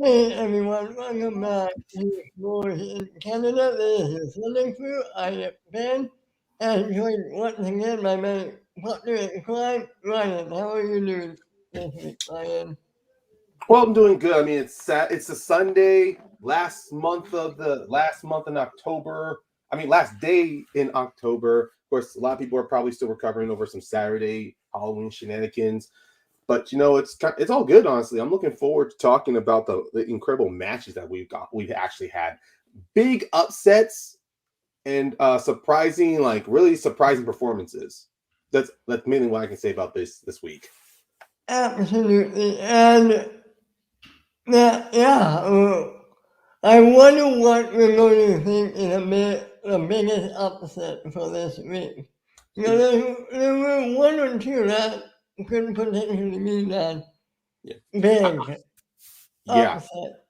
Hey everyone, welcome back to Schmoedown in Canada. This is Southern Crew. I am Ben, and joined once again by my partner in crime, Ryan. How are you doing this week, Ryan? Well, I'm doing good. I mean, it's a Sunday, last month in October. I mean, last day in October. Of course, a lot of people are probably still recovering over some Saturday Halloween shenanigans. But it's all good, honestly. I'm looking forward to talking about the incredible matches that we've actually had. Big upsets and surprising, like really surprising performances. That's mainly what I can say about this week. Absolutely, and yeah. I wonder what we're going to think in the biggest upset for this week. There were one or two that could potentially be that Yeah. big Yeah, upset.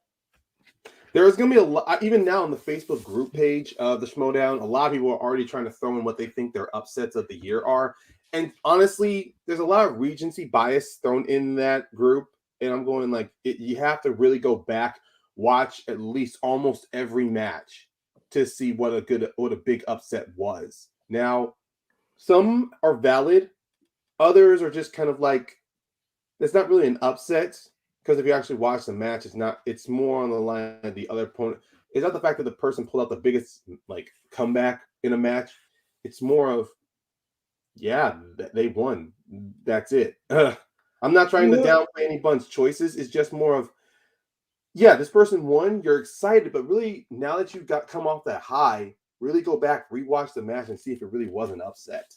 there's going to be a lot, even now on the Facebook group page of the Schmoedown, a lot of people are already trying to throw in what they think their upsets of the year are. And honestly, there's a lot of Regency bias thrown in that group. And I'm going you have to really go back, watch at least almost every match to see what a big upset was. Now, some are valid, others are just kind of like it's not really an upset because if you actually watch the match, it's not. It's more on the line of the other opponent. It's not the fact that the person pulled out the biggest like comeback in a match. It's more of they won. That's it. I'm not trying to Yeah. downplay anyone's choices. It's just more of this person won. You're excited, but really now that you've got come off that high, really go back, rewatch the match, and see if it really was an upset.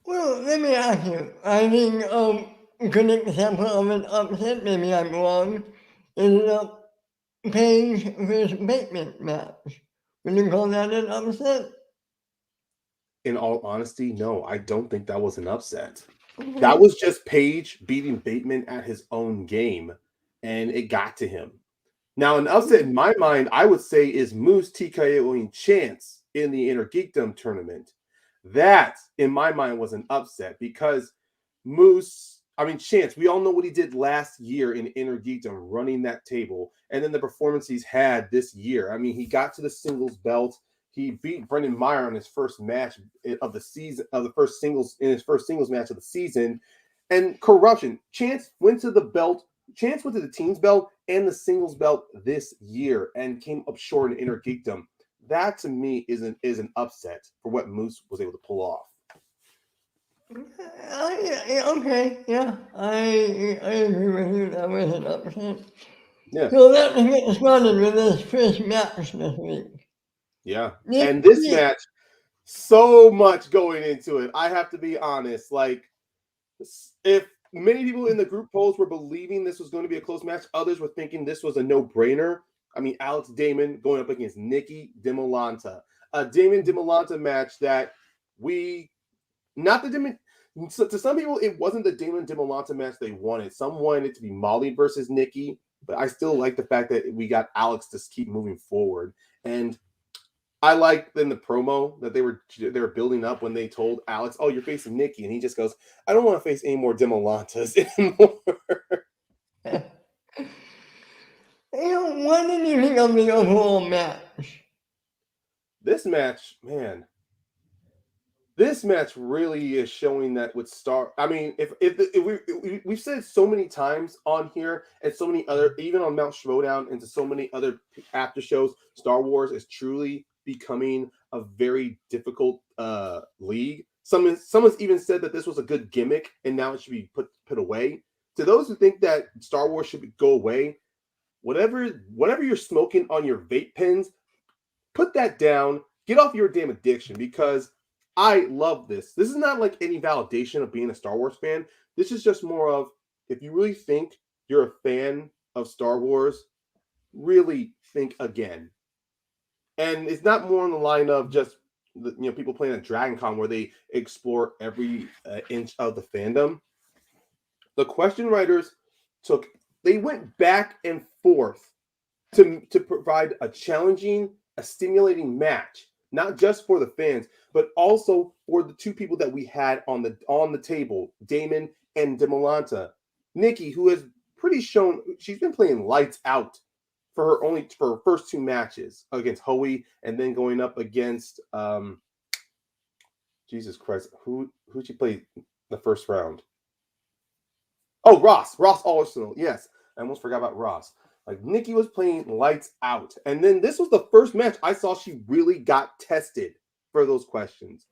Well, let me ask you. I think a good example of an upset, maybe I'm wrong, is the Page versus Bateman match. Would you call that an upset? In all honesty, no, I don't think that was an upset. That Okay. was just Page beating Bateman at his own game, and it got to him. Now, an upset in my mind, I would say, is Moose TKOing Chance in the Inner Geekdom tournament. That, in my mind, was an upset because Chance, we all know what he did last year in Inner Geekdom, running that table, and then the performance he's had this year. I mean, he got to the singles belt. He beat Brendan Meyer on his first match of the season, of the first singles in his first singles match of the season. And corruption. Chance went to the teams belt and the singles belt this year and came up short in Inner Geekdom. That to me is an upset for what Moose was able to pull off. Okay, yeah, I agree with you. That was an upset. Yeah, So let's get started with this first match this week. yeah. Nick, And this match, so much going into it. I have to be honest. Like, if many people in the group polls were believing this was going to be a close match, others were thinking this was a no-brainer. I mean, Alex Damon going up against Nikki Demolanta, a Damon Demolanta match that we not the Damon. So to some people, it wasn't the Damon Demolanta match they wanted. Some wanted it to be Molly versus Nikki, but I still like the fact that we got Alex to keep moving forward. And I like in the promo that they were building up when they told Alex, "Oh, you're facing Nikki," and he just goes, "I don't want to face any more Demolantas anymore." what did you think of the overall match? This match, man, this match really is showing that with Star. I mean, if we've said so many times on here and so many other, even on Mount Schmoedown and to so many other after shows, Star Wars is truly becoming a very difficult league. Someone's even said that this was a good gimmick and now it should be put away. To those who think that Star Wars should go away, whatever you're smoking on your vape pens, put that down. Get off your damn addiction because I love this. This is not like any validation of being a Star Wars fan. This is just more of if you really think you're a fan of Star Wars, really think again. And it's not more on the line of just people playing at Dragon Con where they explore every inch of the fandom. The question writers they went back and forth to provide a challenging, a stimulating match, not just for the fans, but also for the two people that we had on the table, Damon and Demolanta. Nikki, who has pretty shown she's been playing lights out for her first two matches against Hoey, and then going up against Jesus Christ, who'd she play the first round? Oh, Ross Arsenal. Yes, I almost forgot about Ross. Like Nikki was playing lights out, and then this was the first match I saw she really got tested for those questions.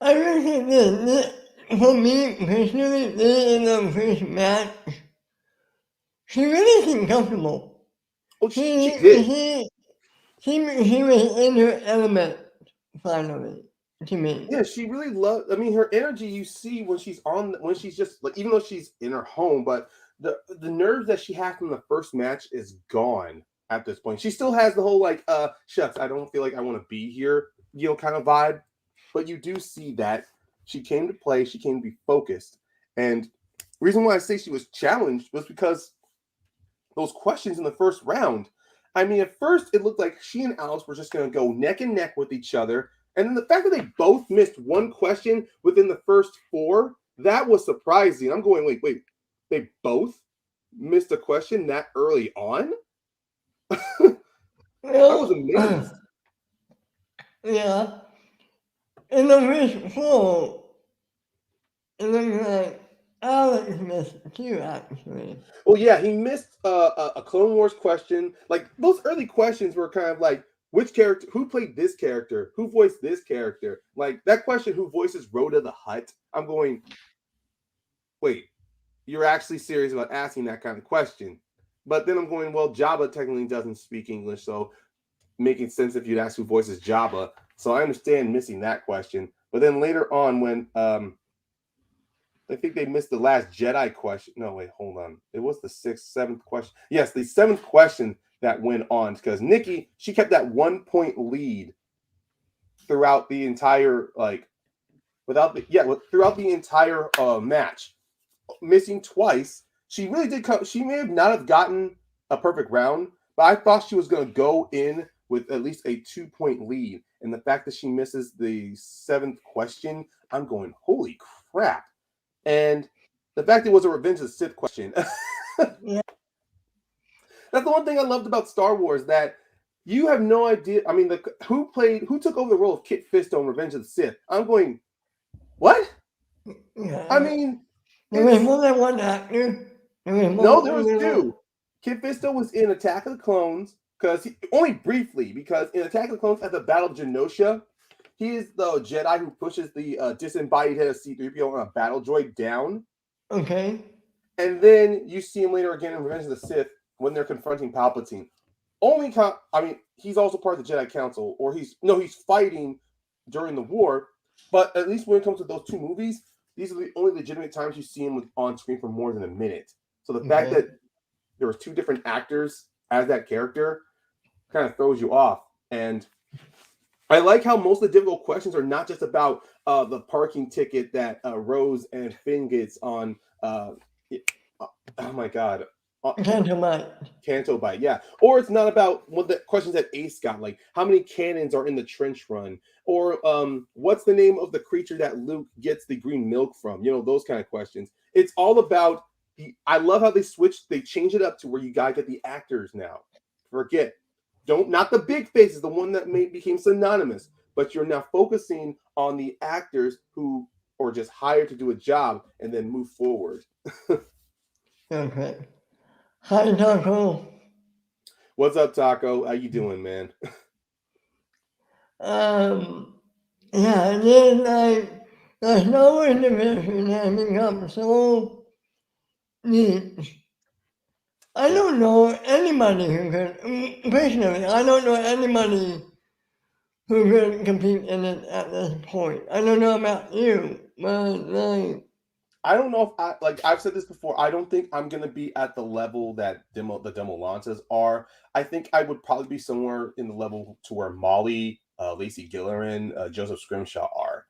I think that for me personally, this in the first match, she really seemed comfortable. Oh, She she did. she was in her element finally to me. Yeah, she really loved. I mean, her energy you see when she's just like, even though she's in her home, but the nerves that she had from the first match is gone at this point. She still has the whole like, shucks, I don't feel like I want to be here, kind of vibe. But you do see that she came to play, she came to be focused, and the reason why I say she was challenged was because those questions in the first round. I mean, at first it looked like she and Alice were just going to go neck and neck with each other. And then the fact that they both missed one question within the first four, that was surprising. I'm going, wait, they both missed a question that early on? I was amazed. Yeah. In the first four, it looks like Alex missed two actually. Well, yeah, he missed a Clone Wars question. Like those early questions were kind of like, which character, who played this character, who voiced this character? Like that question, who voices Rhoda the Hutt? I'm going, wait, you're actually serious about asking that kind of question? But then I'm going, well, Jabba technically doesn't speak English, so making sense if you'd ask who voices Jabba. So I understand missing that question. But then later on, when I think they missed the last Jedi question. No, wait, hold on. It was the seventh question. Yes, the seventh question that went on because Nikki, she kept that 1 point lead throughout the entire throughout the entire match, missing twice. She really did come. She may have not have gotten a perfect round, but I thought she was going to go in with at least a 2 point lead. And the fact that she misses the seventh question, I'm going, holy crap. And the fact it was a Revenge of the Sith question. Yeah. That's the one thing I loved about Star Wars, that you have no idea. I mean, who took over the role of Kit Fisto in Revenge of the Sith? I'm going, what? Yeah. I mean, there was more than one actor. there was two. Kit Fisto was in Attack of the Clones only briefly, because in Attack of the Clones at the Battle of Genosha, he is the Jedi who pushes the disembodied head of C-3PO on a battle droid down. Okay. And then you see him later again in Revenge of the Sith when they're confronting Palpatine. He's also part of the Jedi Council, or he's fighting during the war. But at least when it comes to those two movies, these are the only legitimate times you see him on screen for more than a minute. So the fact that there was two different actors as that character kind of throws you off. And I like how most of the difficult questions are not just about the parking ticket that Rose and Finn gets on. Oh my God. Canto Bite, yeah. Or it's not about what the questions that Ace got, like how many cannons are in the trench run, or what's the name of the creature that Luke gets the green milk from? Those kind of questions. It's all about I love how they change it up to where you gotta get the actors now. Not the big faces, the one that became synonymous, but you're now focusing on the actors who are just hired to do a job and then move forward. Okay. Hi, Taco. What's up, Taco? How you doing, man? Yeah, and then there's no individual that become so neat. I don't know anybody who could, personally, I don't know anybody who could compete in it at this point. I don't know about you, but I don't know if I've said this before. I don't think I'm gonna be at the level that the Demo Lances are. I think I would probably be somewhere in the level to where Molly, Lacey Gillerin, Joseph Scrimshaw are.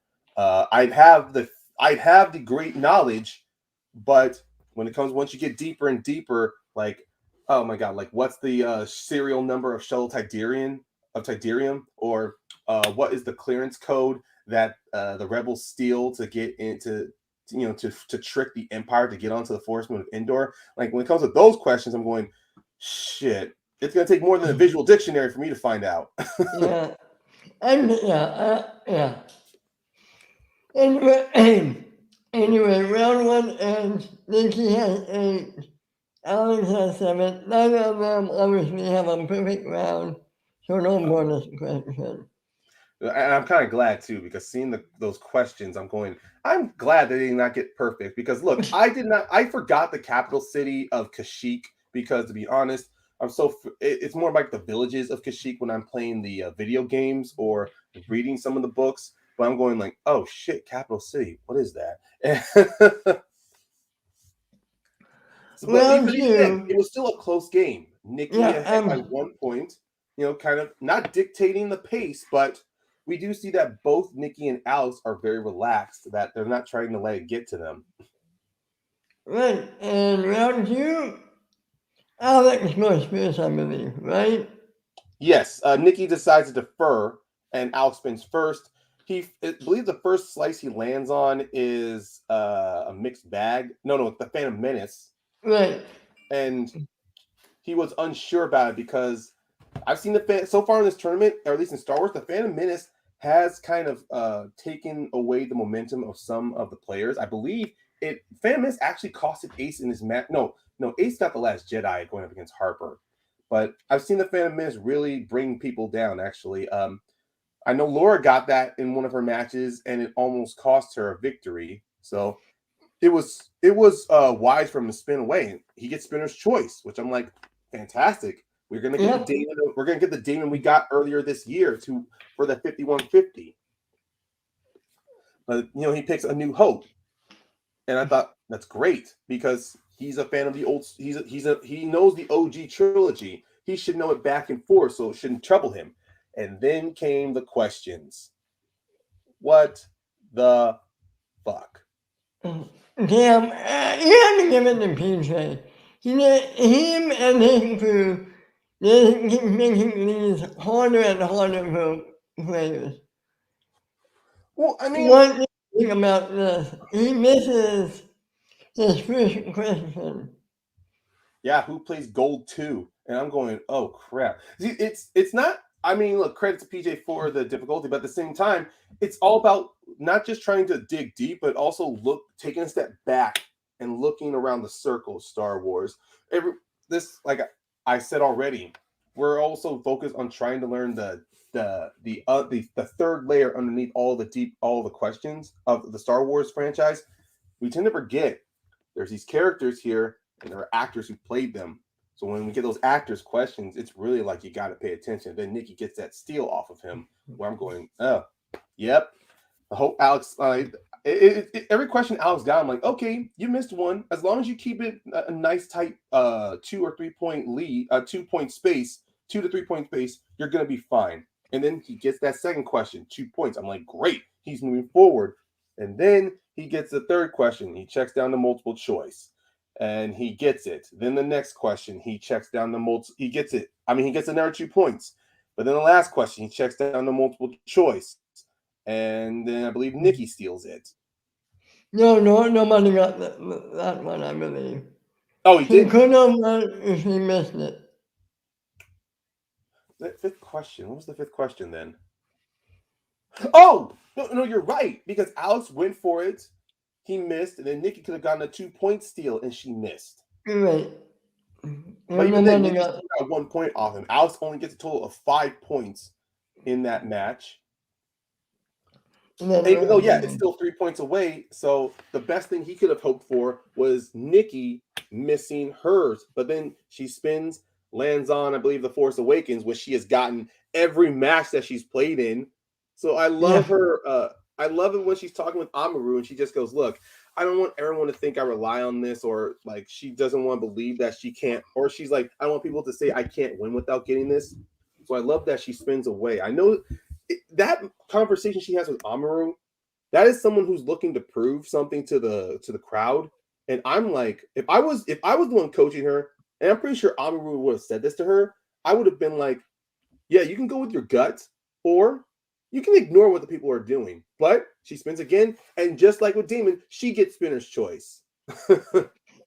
I'd have the great knowledge, but once you get deeper and deeper, like, oh my God, like what's the serial number of shuttle Tydirium, or what is the clearance code that the rebels steal to get into, to trick the Empire to get onto the Forest Moon of Endor? Like when it comes to those questions, I'm going, Shit. It's going to take more than a visual dictionary for me to find out. Yeah. And yeah. Anyway, anyway, round one ends. Nikki has 8. Alex has 7. None of them obviously have a perfect round, so no bonus question. And I'm kind of glad too, because seeing those questions, I'm glad they did not get perfect. Because look, I forgot the capital city of Kashyyyk, because to be honest, it's more like the villages of Kashyyyk when I'm playing the video games or reading some of the books. But I'm going like, oh shit, capital city, what is that? But Round even then, 2, it was still a close game. Nikki yeah, ahead by 1 point, kind of not dictating the pace, but we do see that both Nikki and Alex are very relaxed, that they're not trying to let it get to them. right. And round 2, Alex goes first, I believe, right? Yes, Nikki decides to defer, and Alex spins first. I believe the first slice he lands on is a mixed bag. No, it's the Phantom Menace. Right. And he was unsure about it because I've seen so far in this tournament, or at least in Star Wars, the Phantom Menace has kind of taken away the momentum of some of the players. I believe Phantom Menace actually costed Ace in his match. No, Ace got the Last Jedi going up against Harper, but I've seen the Phantom Menace really bring people down. Actually, I know Laura got that in one of her matches, and it almost cost her a victory. So it was wise for him to spin away. He gets spinner's choice, which I'm like, fantastic. We're gonna get the Damon. We're gonna get the Damon we got earlier this year for the 5150. But he picks A New Hope, and I thought that's great because he's a fan of the old. He knows the OG trilogy. He should know it back and forth, so it shouldn't trouble him. And then came the questions. What the fuck? Damn, you have to give it to PJ. Him and his crew, they keep making these harder and harder for players. Well, I mean, One thing about this, he misses his first question. yeah, who plays Gold 2? And I'm going, oh crap. See, it's not. I mean, look, credit to PJ for the difficulty, but at the same time, it's all about not just trying to dig deep, but also taking a step back and looking around the circle of Star Wars. Like I said already, we're also focused on trying to learn the third layer underneath all the questions of the Star Wars franchise. We tend to forget there's these characters here, and there are actors who played them. So when we get those actors' questions, it's really like you got to pay attention. Then Nikki gets that steal off of him, where I'm going, oh, yep. I hope Alex. Every question Alex got, I'm like, okay, you missed one. As long as you keep it a nice tight 2 or 3 point lead, 2 point space, 2 to 3 point space, you're gonna be fine. And then he gets that second question, 2 points. I'm like, great, he's moving forward. And then he gets the third question. He checks down the multiple choice, and he gets it. Then the next question, he checks down the multiple. He gets it. I mean, he gets another 2 points. But then the last question, he checks down the multiple choice, and then I believe Nikki steals it. No, nobody got that one, I believe. Oh, he did. Could have won if he missed it. The fifth question. What was the fifth question then? Oh, no, you're right. Because Alex went for it. He missed, and then Nikki could have gotten a 2 point steal, and she missed. Right. But even then, Nikki got 1 point off him. Alex only gets a total of 5 points in that match. Even though, yeah, it's still 3 points away. So the best thing he could have hoped for was Nikki missing hers. But then she spins, lands on, I believe, The Force Awakens, which she has gotten every match that she's played in. So I love her. I love it when she's talking with Amaru and she just goes, look, I don't want everyone to think I rely on this, or like she doesn't want to believe that she can't, or she's like, I don't want people to say I can't win without getting this. So I love that she spins away. I know that conversation she has with Amaru, that is someone who's looking to prove something to the crowd. And I'm like, if I was the one coaching her, and I'm pretty sure Amaru would have said this to her, I would have been like, yeah, you can go with your gut, or you can ignore what the people are doing. But she spins again, and just like with Damon, she gets spinner's choice.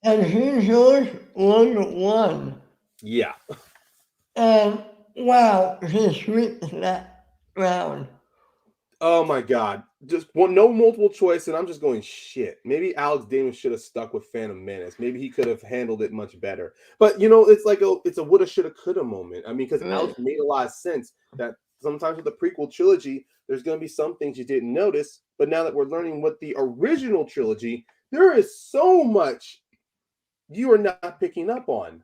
And he chose 1-1. Yeah. And wow, he sweeps that round. Oh my God. Just one, no multiple choice, and I'm just going shit. Maybe Alex Damon should have stuck with Phantom Menace. Maybe he could have handled it much better. But you know, it's like it's a woulda, shoulda, coulda moment. I mean, because Alex Right. made a lot of sense that sometimes with the prequel trilogy, there's going to be some things you didn't notice. But now that we're learning what the original trilogy, there is so much you are not picking up on.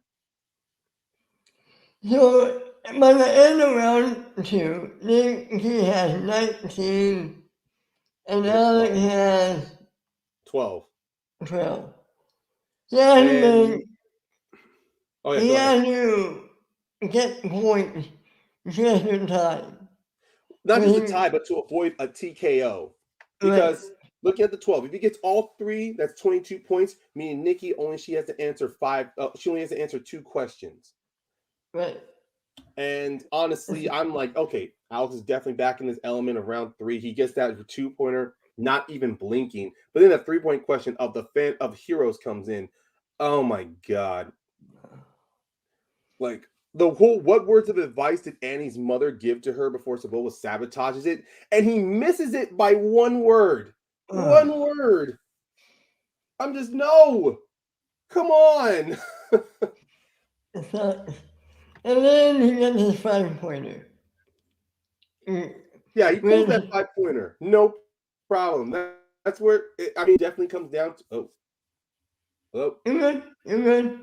So by the end of round two, he has 19 and I think Alex 12. has 12. 12. He has to And make, oh yeah, he go ahead. has to get points just in time. Not So just a he, tie, but to avoid a TKO. right, Because looking at the 12, if he gets all three, that's 22 points. Meaning Nikki she has to answer five. She only has to answer 2 questions. right. And honestly, I'm like, okay, Alex is definitely back in his element of round three. He gets that 2 pointer, not even blinking. But then a 3 point question of the fan of heroes comes in. Oh my god! Like the whole, what words of advice did Annie's mother give to her before Sabola sabotages it? And he misses it by one word. One word. I'm just, no. Come on. So, and then he gets his 5 pointer. Yeah, he pulls Which, that 5 pointer. No problem. That's where it, I mean, definitely comes down to. Oh, oh. you're good, you're good,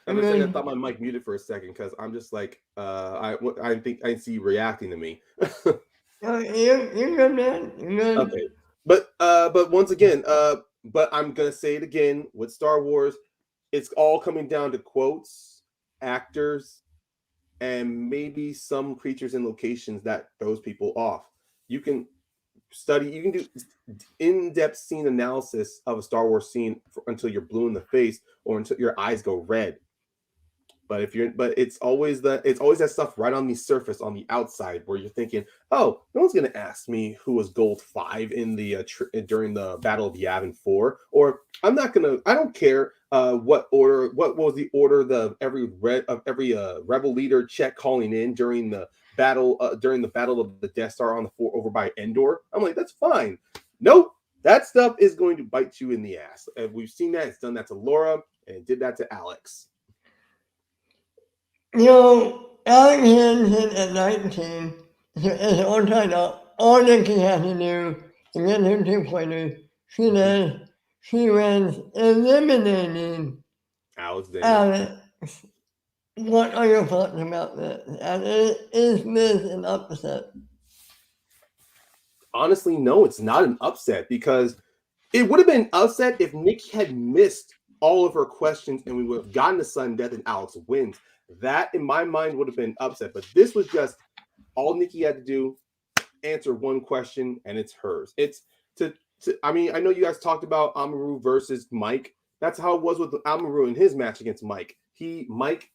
And you're for a second, I good. thought my mic muted for a second because I'm just like, I think I see you reacting to me. You're good, man. You're good. Okay, but once again, but I'm gonna say it again with Star Wars, it's all coming down to quotes, actors, and maybe some creatures and locations that throws people off. You can you can do in-depth scene analysis of a Star Wars scene until you're blue in the face or until your eyes go red. But it's always that stuff right on the surface on the outside where you're thinking, oh, no one's gonna ask me who was Gold 5 in the during the Battle of Yavin 4, or I don't care what was the order the every rebel leader check calling in during the battle of the Death Star on the four over by Endor. I'm like, that's fine. Nope, that stuff is going to bite you in the ass. And we've seen that. It's done that to Laura, and it did that to Alex. You know, Alex Hansen at 19 is on time up. All Nikki has to do to get her 2 pointers, she does. She wins, eliminating Alex Damon. Alex. What are your thoughts about this? And is this an upset? Honestly, no, it's not an upset because it would have been upset if Nikki had missed all of her questions and we would have gotten to sudden death and Alex wins. That, in my mind, would have been upset. But this was just all Nikki had to do: answer one question, and it's hers. It's I mean, I know you guys talked about Amaru versus Mike. That's how it was with Amaru in his match against Mike. Mike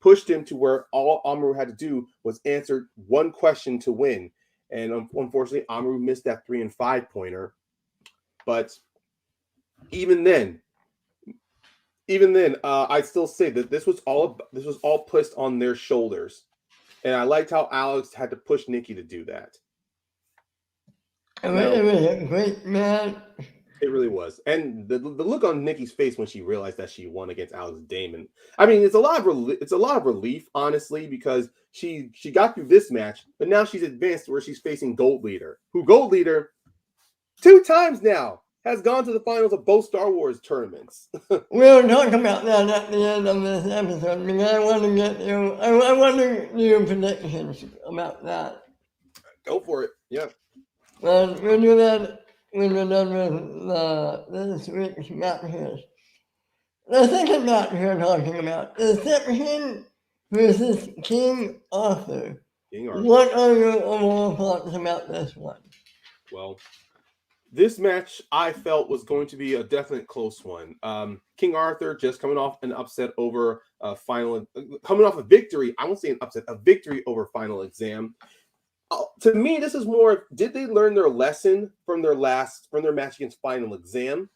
pushed him to where all Amaru had to do was answer one question to win. And unfortunately, Amaru missed that 3 and 5 pointer. But even then, I still say that this was all pushed on their shoulders. And I liked how Alex had to push Nikki to do that. It Now, was a great match. it really was, and the look on Nikki's face when she realized that she won against Alex Damon. I mean, it's a lot of relief, honestly, because she got through this match, but now she's advanced where she's facing Gold Leader, who Gold Leader 2 times now has gone to the finals of both Star Wars tournaments. We'll talk about that at the end of this episode because I want to get you. I want to do your predictions about that. Go for it. Yeah. And we'll do that when we're done with this week's matches. The second match we're talking about is Deception versus King Arthur. King Arthur. What are your overall thoughts about this one? Well, this match I felt was going to be a definite close one. King Arthur just coming off an upset over coming off a victory. I won't say an upset, a victory over Final Exam. To me, this is more. Did they learn their lesson from their match against Final Exam?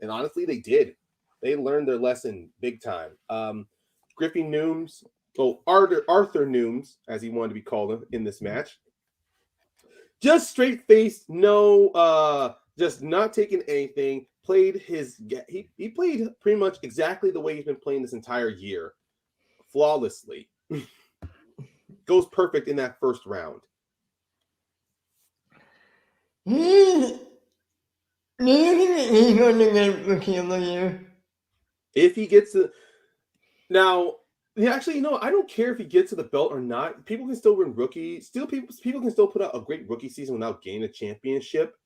And honestly, they did. They learned their lesson big time. Griffey Nooms, Arthur Nooms, as he wanted to be called in this match. Just straight faced, no, just not taking anything. Played he played pretty much exactly the way he's been playing this entire year, flawlessly. Goes perfect in that first round. He's he's going to get Rookie of the Year. If he gets to now, yeah, actually, I don't care if he gets to the belt or not. People can still win rookie. Still, people can still put out a great rookie season without gaining a championship.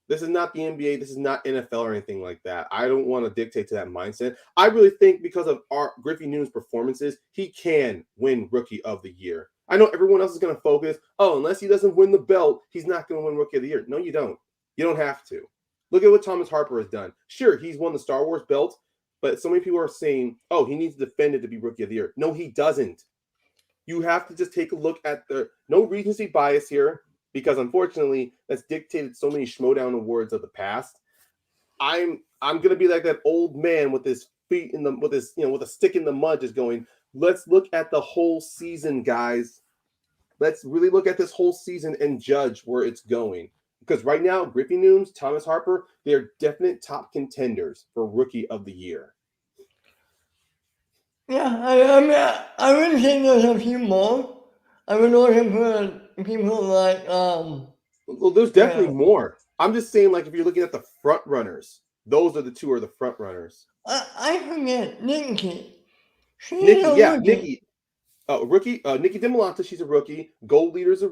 This is not the NBA. This is not NFL or anything like that. I don't want to dictate to that mindset. I really think because of Griffey Nooms' performances, he can win Rookie of the Year. I know everyone else is going to focus, unless he doesn't win the belt, he's not going to win Rookie of the Year. No, you don't. You don't have to. Look at what Thomas Harper has done. Sure, he's won the Star Wars belt, but so many people are saying, he needs to defend it to be Rookie of the Year. No, he doesn't. You have to just take a look at no recency bias here. Because unfortunately, that's dictated so many Schmoedown awards of the past. I'm gonna be like that old man with his feet with a stick in the mud, just going, let's look at the whole season, guys. Let's really look at this whole season and judge where it's going. Because right now, Griffey Nooms, Thomas Harper, they are definite top contenders for Rookie of the Year. Yeah, I would say there's a few more. I would also put people like Well, there's definitely more. I'm just saying, like, if you're looking at the front runners, those are the two are the front runners. I forget Nikki. Nikki. Rookie. Nikki DiMolanta, she's a rookie. Gold Leader's a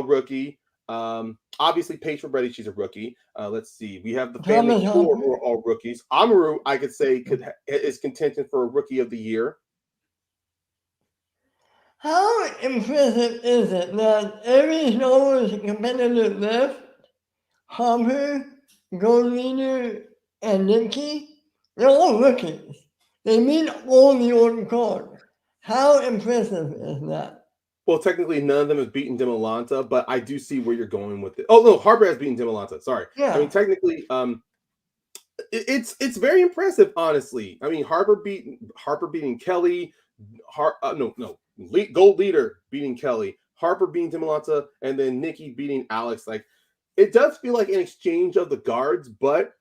rookie. Obviously Paige Fabretti, she's a rookie. Let's see. We have the family four who are all rookies. Amaru, I could say, is contention for a Rookie of the Year. How impressive is it that every Star Wars competitor left, Harper, Gold Leader, and Nikki, they're all rookies. They meet all the old cards. How impressive is that? Well, technically, none of them have beaten DiMolanta, but I do see where you're going with it. Oh no, Harper has beaten DiMolanta. Sorry. Yeah. I mean, technically, it's very impressive, honestly. I mean, Harper beating Kelly. Gold Leader beating Kelly, Harper beating DiMolanta, and then Nikki beating Alex. Like, it does feel like an exchange of the guards, but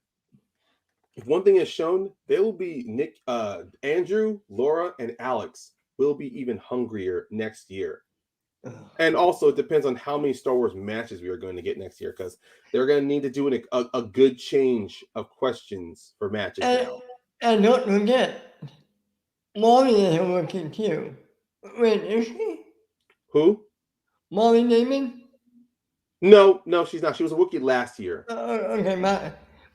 if one thing is shown, they will be Andrew, Laura, and Alex will be even hungrier next year. And also, it depends on how many Star Wars matches we are going to get next year, because they're going to need to do a good change of questions for matches now. And don't forget, Molly is a rookie too. Wait, is she? Who? Molly Damon? No, she's not. She was a rookie last year. Okay,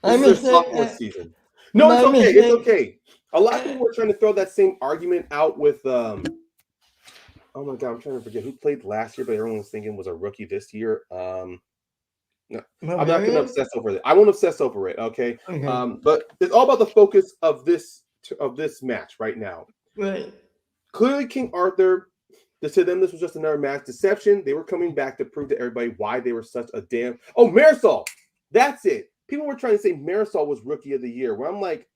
this is their sophomore season. No, it's okay. It's okay. A lot of people were trying to throw that same argument out with oh my god, I'm trying to forget who played last year, but everyone was thinking was a rookie this year. No, I'm not gonna obsess over it. I won't obsess over it, okay? But it's all about the focus of this match right now. Right. Clearly, King Arthur, to them, this was just another match. Deception, they were coming back to prove to everybody why they were such a damn. Oh, Marisol! That's it. People were trying to say Marisol was Rookie of the Year, where I'm like,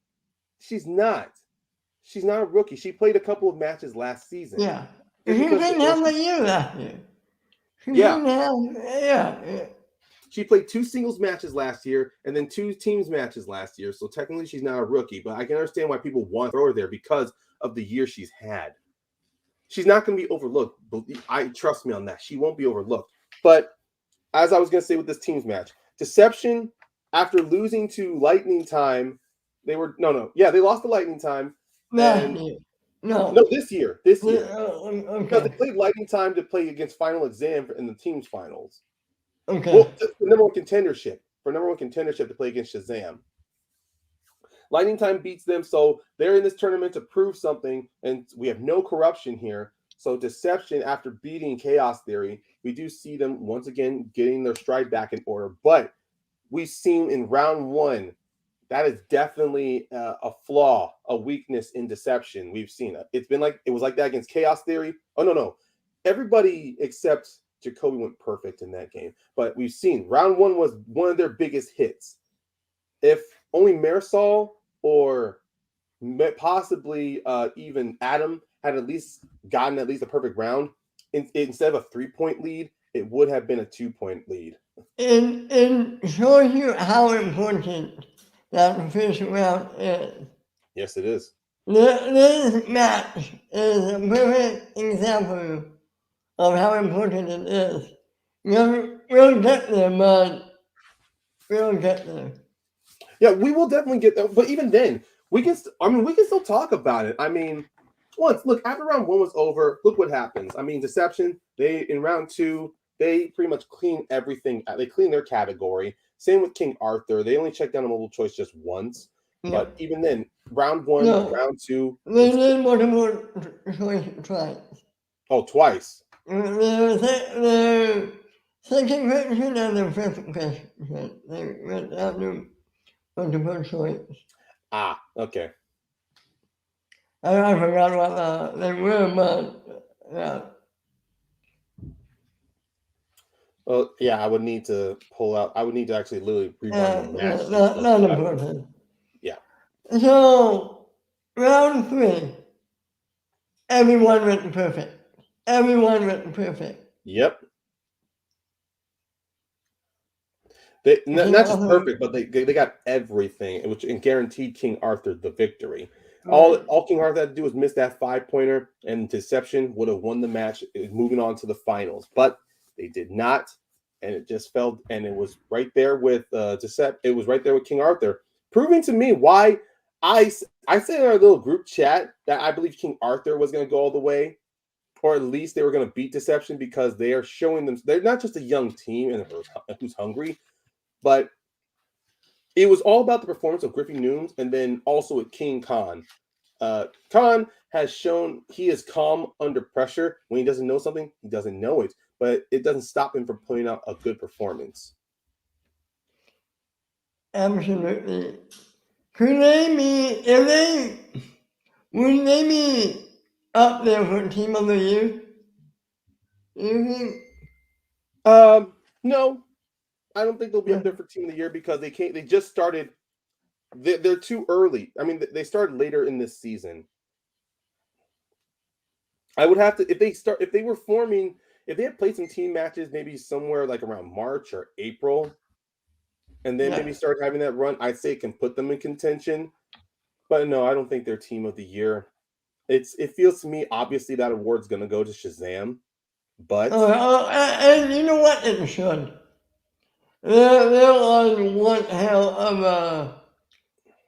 she's not. She's not a rookie. She played a couple of matches last season. Yeah. She didn't have a year last year. Yeah. She played 2 singles matches last year and then 2 teams matches last year. So technically she's not a rookie, but I can understand why people want to throw her there because of the year she's had. She's not going to be overlooked. Trust me on that. She won't be overlooked. But as I was going to say with this teams match, Deception, after losing to Lightning Time, they lost to Lightning Time. No, this year. Okay. Because they played Lightning Time to play against Final Exam in the teams finals. Okay. Well, for number one contendership to play against Shazam. Lightning Time beats them, so they're in this tournament to prove something, and we have no corruption here. So Deception, after beating Chaos Theory, we do see them once again getting their stride back in order. But we've seen in round 1, that is definitely a flaw, a weakness in Deception. We've seen it. It was like that against Chaos Theory. Oh, no. Everybody except Jacoby went perfect in that game. But we've seen round 1 was one of their biggest hits. If only Marisol or possibly even Adam had at least gotten at least a perfect round, instead of a 3-point lead, it would have been a 2-point lead. It shows you how important that first round is. Yes, it is. This match is a perfect example of how important it is. We'll get there, man. We'll get there. Yeah, we will definitely get there. But even then, we can. We can still talk about it. I mean, once look after round one was over, look what happens. I mean, Deception. They in round two, they pretty much clean everything. They clean their category. Same with King Arthur. They only checked down a multiple choice just once. But Yep. even then, round one, No, round two. they did multiple choice twice. Oh, twice. The second question and the fifth question. They went after multiple choice. Ah, okay. I forgot what they were, but yeah. Well, yeah, I would need to pull out. I would need to actually literally rewind the match. Not important. Yeah. So, round three, everyone went perfect. Everyone went perfect. Yep. Not just perfect, but they got everything, which and guaranteed King Arthur the victory. All King Arthur had to do was miss that 5-pointer, and Deception would have won the match, moving on to the finals. But they did not, and it just fell. And it was right there with It was right there with King Arthur, proving to me why I said in our little group chat that I believe King Arthur was going to go all the way, or at least they were going to beat Deception, because they are showing them they're not just a young team and who's hungry. But it was all about the performance of Griffey Nooms, and then also with King Khan. Khan has shown he is calm under pressure. When he doesn't know something, he doesn't know it. But it doesn't stop him from putting out a good performance. Absolutely. Would they be up there for Team of the Year? You think? No, I don't think they'll be up there for Team of the Year, because they can't. They just started. They're too early. I mean, they started later in this season. I would have to if they were forming, if they had played some team matches maybe somewhere like around March or April, and then maybe start having that run, I'd say it can put them in contention. But no, I don't think they're Team of the Year. It feels to me obviously that award's gonna go to Shazam, but And you know what? It should. They're on one hell of a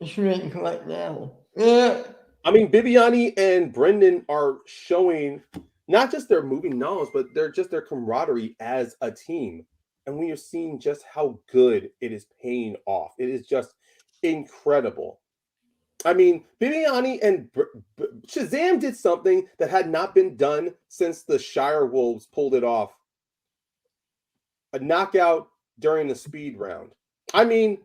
streak right now. Yeah. I mean, Bibiani and Brendan are showing not just their moving knowledge, but they're just their camaraderie as a team. And we are seeing just how good it is paying off. It is just incredible. I mean, Bibiani and Shazam did something that had not been done since the Shire Wolves pulled it off. A knockout during the speed round. I mean,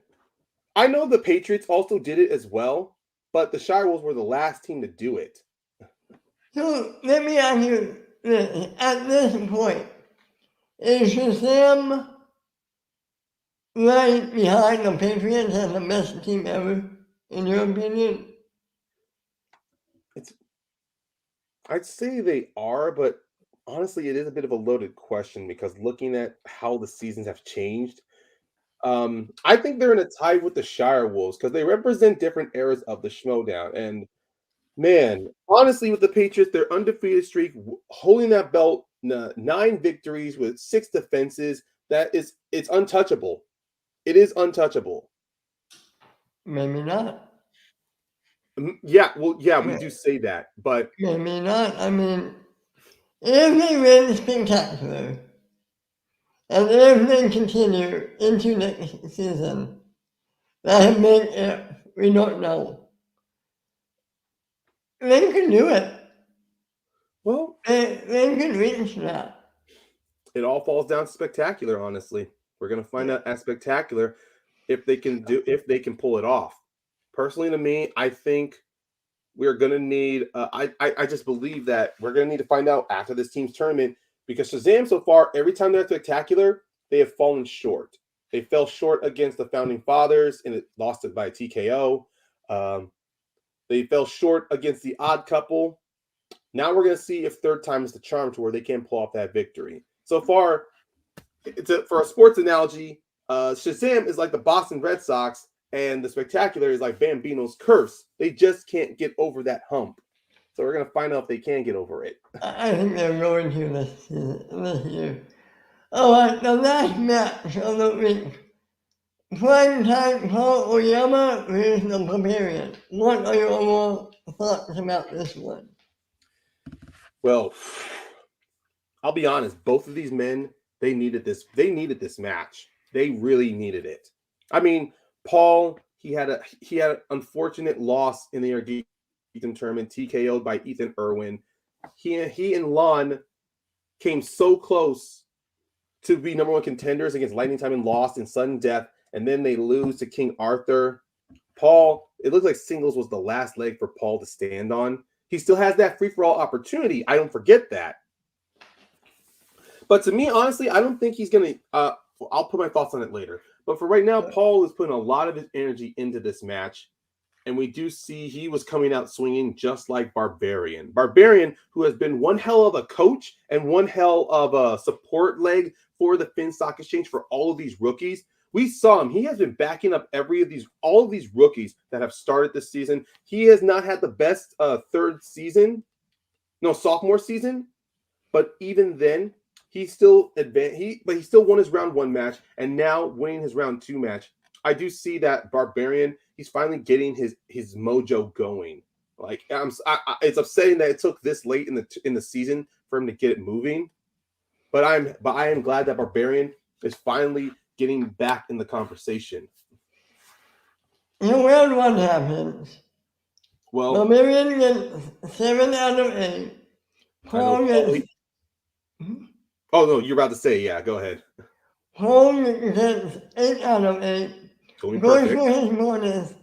I know the Patriots also did it as well, but the Shire Wolves were the last team to do it. So let me ask you this. At this point, is Shazam right behind the Patriots as the best team ever, in your opinion? I'd say they are, but honestly, it is a bit of a loaded question, because looking at how the seasons have changed, I think they're in a tie with the Shire Wolves, because they represent different eras of the Schmoedown. And man, honestly, with the Patriots, their undefeated streak, holding that belt, 9 victories with 6 defenses, it's untouchable. It is untouchable. Maybe not. Yeah, well, yeah, we do say that, but maybe not. I mean, if they win spectacular, and if they continue into next season, that makes it, we don't know. They can do it. well, They can reach that. it all falls down to spectacular. Honestly, we're gonna find out at spectacular if they can pull it off. Personally, to me, I think we're gonna need. I just believe that we're gonna need to find out after this team's tournament, because Shazam so far, every time they're spectacular, they have fallen short. They fell short against the Founding Fathers and it lost it by TKO. They fell short against the Odd Couple. Now we're going to see if third time is the charm to where they can pull off that victory. So far, for a sports analogy, Shazam is like the Boston Red Sox, and the Spectacular is like Bambino's curse. They just can't get over that hump. So we're going to find out if they can get over it. I think they're going to this year. All right, the last match of the week. Prime time Paul Oyama versus the Barbarian. What are your overall thoughts about this one? Well, I'll be honest. Both of these men, they needed this. They needed this match. They really needed it. I mean, Paul, he had an unfortunate loss in the Argentina tournament, TKO'd by Ethan Irwin. He and Lon came so close to be number one contenders against Lightning Time and lost in sudden death, and then they lose to King Arthur. Paul, it looks like singles was the last leg for Paul to stand on. He still has that free-for-all opportunity. I don't forget that. But to me, honestly, I don't think he's going to I'll put my thoughts on it later. But for right now, Paul is putting a lot of his energy into this match. And we do see he was coming out swinging just like Barbarian. Barbarian, who has been one hell of a coach and one hell of a support leg for the Finn Stock Exchange for all of these rookies. We saw him. He has been backing up all of these rookies that have started this season. He has not had the best sophomore season. But even then, he still he still won his round 1 match, and now winning his round 2 match. I do see that Barbarian, he's finally getting his mojo going. Like it's upsetting that it took this late in the season for him to get it moving. But I am glad that Barbarian is finally getting back in the conversation. In round 1 happens. Well, Barbarian gets 7 out of 8. Paul gets... Oh, no, you're about to say, yeah, go ahead. Paul gets 8 out of 8. Goes for his bonus,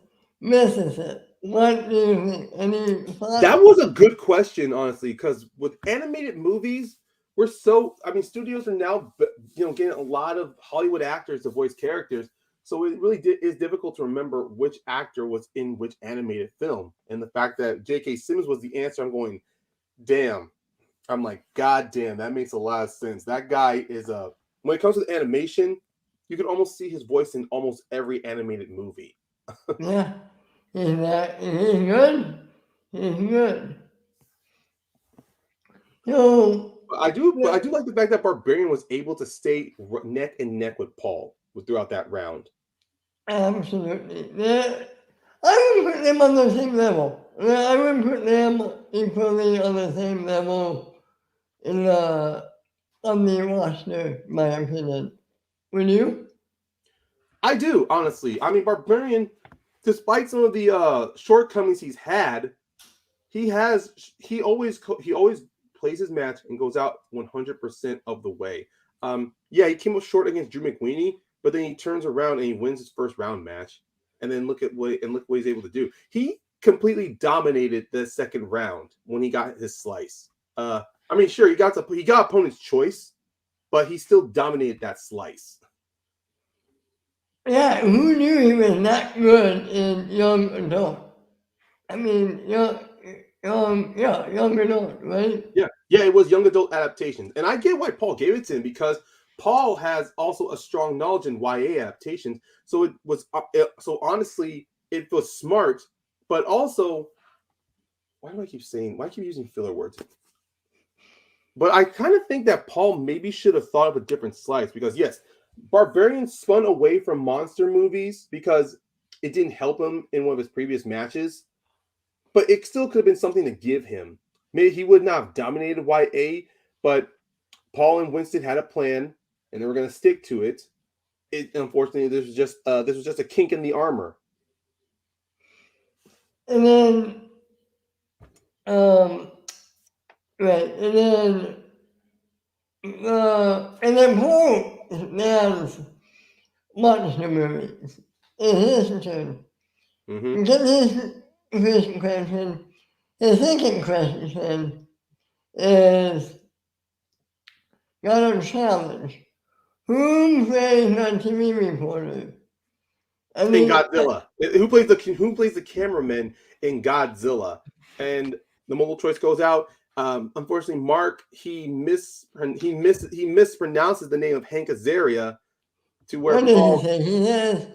misses it. What do you think? Any thoughts? That was a good question, honestly, because with animated movies, studios are now, getting a lot of Hollywood actors to voice characters. So it really is difficult to remember which actor was in which animated film. And the fact that J.K. Simmons was the answer, I'm going, damn. I'm like, God damn, that makes a lot of sense. That guy is when it comes to animation, you can almost see his voice in almost every animated movie. Yeah, he's good. He's good. So I do like the fact that Barbarian was able to stay neck and neck with Paul throughout that round. Absolutely. I would put them on the same level. I would put them equally on the same level on the roster, in my opinion. Would you? I do, honestly. I mean, Barbarian, despite some of the shortcomings he's had, he always plays his match and goes out 100% of the way. Yeah, he came up short against Drew McWeeny, but then he turns around and he wins his first round match. And then look what he's able to do. He completely dominated the second round when he got his slice. Sure, he got opponent's choice, but he still dominated that slice. Yeah, who knew he was that good in young adult? I mean, young adult, right? Yeah, it was young adult adaptations. And I get why Paul gave it to him, because Paul has also a strong knowledge in YA adaptations. So it was honestly, it was smart, but also, why do I keep using filler words? But I kind of think that Paul maybe should have thought of a different slice, because yes, Barbarian spun away from monster movies because it didn't help him in one of his previous matches, but it still could have been something to give him. Maybe he would not have dominated YA, but Paul and Winston had a plan, and they were going to stick to it. Unfortunately, this was just a kink in the armor. And then, right, and then Paul man's monster movies. It's his turn. Mm-hmm. Get his first question. The second question is got a challenge. Who plays my TV reporter? In Godzilla. Who plays the cameraman in Godzilla? And The multiple choice goes out. Unfortunately, Mark he mispronounces the name of Hank Azaria to where What did he Paul say? He says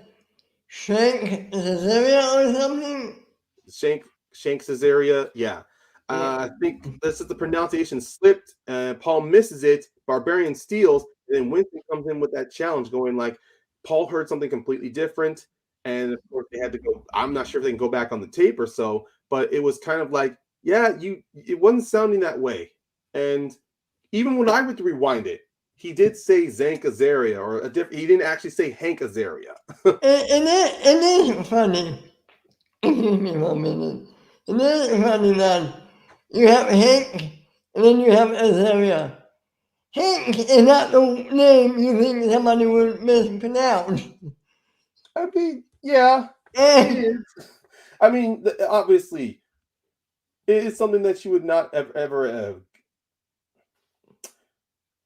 Shank Caesarea or something? Shank Caesarea. Yeah. Yeah. I think this is the pronunciation slipped. Paul misses it. Barbarian steals. And then Winston comes in with that challenge, going like, Paul heard something completely different. And of course, they had to go. I'm not sure if they can go back on the tape or so, but it was kind of like, yeah, it wasn't sounding that way. And even when I went to rewind it, he did say Zank Azaria, or he didn't actually say Hank Azaria. It is funny. Excuse me for a minute. It is funny that you have Hank and then you have Azaria. Hank is not the name you think somebody would mispronounce. I mean, yeah, it And is. I mean, obviously, it is something that you would not ever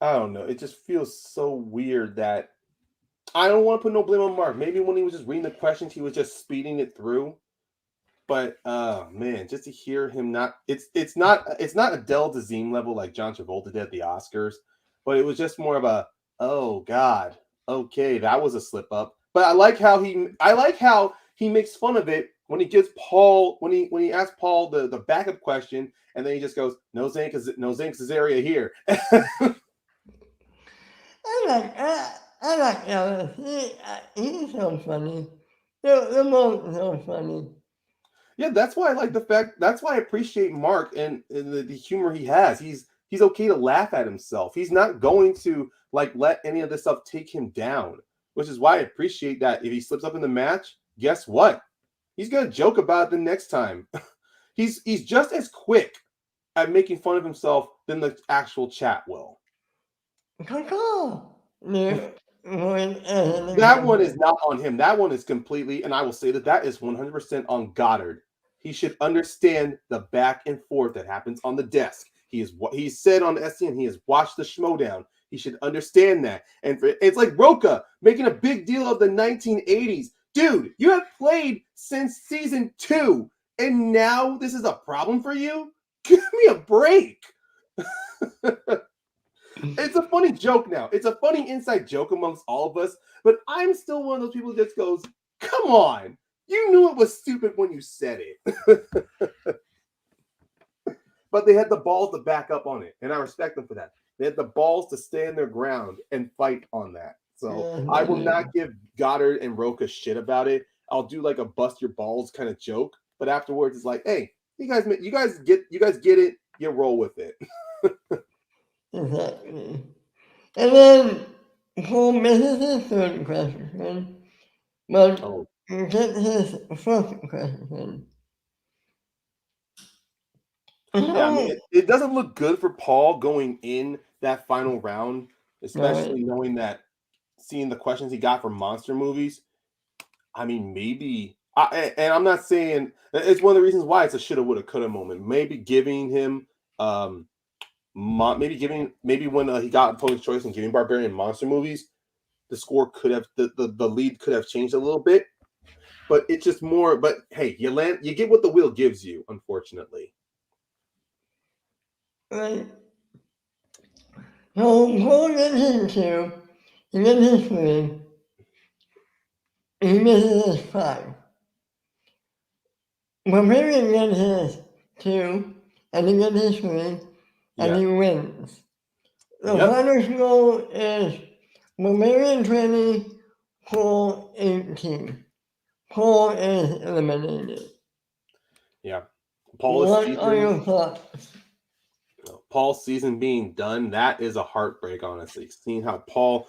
I don't know. It just feels so weird that I don't want to put no blame on Mark. Maybe when he was just reading the questions, he was just speeding it through. But man, just to hear him not it's not Adele Dazeem level like John Travolta did at the Oscars, but it was just more of a oh god, okay, that was a slip up. But I like how he makes fun of it when he gives Paul when he asks Paul the backup question, and then he just goes no Zank Cesaria here. I like Ellis. He's so funny. They're both so funny. Yeah, that's why I like the fact. That's why I appreciate Mark and the humor he has. He's okay to laugh at himself. He's not going to like let any of this stuff take him down, which is why I appreciate that. If he slips up in the match, guess what? He's gonna joke about it the next time. He's just as quick at making fun of himself than the actual chat will. Caw. That one is not on him. That one is completely, and I will say that is 100% on Goddard. He should understand the back and forth that happens on the desk. He is what he said on SCN. He has watched the Schmoedown. He should understand that. And it's like Roca making a big deal of the 1980s. Dude, you have played since season 2, and now this is a problem for you? Give me a break. It's a funny joke now. It's a funny inside joke amongst all of us, but I'm still one of those people that just goes, come on. You knew it was stupid when you said it. But they had the balls to back up on it, and I respect them for that. They had the balls to stand their ground and fight on that. So I will not give Goddard and Roca shit about it. I'll do like a bust your balls kind of joke, but afterwards it's like, hey, you guys get it, you roll with it. Exactly. And then Paul misses his third question, but Oh, gets his first question. yeah, I mean, No, it doesn't look good for Paul going in that final round, no, especially knowing that seeing the questions he got from monster movies. I mean, maybe, and I'm not saying it's one of the reasons why it's a shoulda, woulda, coulda moment. Maybe giving him, maybe when he got opponent's choice and giving Barbarian monster movies, the score could have the lead could have changed a little bit. But it's just more. But hey, you get what the wheel gives you, unfortunately. right. So Paul gets his two, he gets his three, he misses his five. Bavarian gets his two, and he gets his three, and Yeah. he wins. The Yep. final score is Bavarian 20, Paul 18. Paul is eliminated. Yeah. Paul is What are season. your thoughts? Paul's season being done, that is a heartbreak, honestly. Seeing how Paul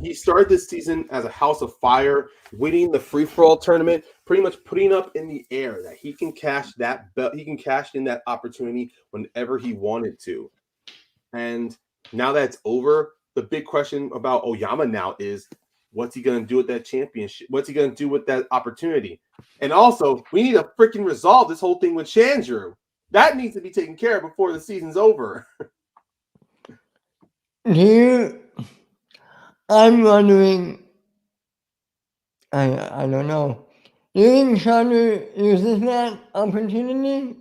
he started this season as a house of fire, winning the free for all tournament, pretty much putting up in the air that he can cash that belt, he can cash in that opportunity whenever he wanted to. And now that's over, the big question about Oyama now is what's he going to do with that championship? What's he going to do with that opportunity? And also, we need to freaking resolve this whole thing with Chandru. That needs to be taken care of before the season's over. I'm wondering, I don't know. Do you think Chandler uses that opportunity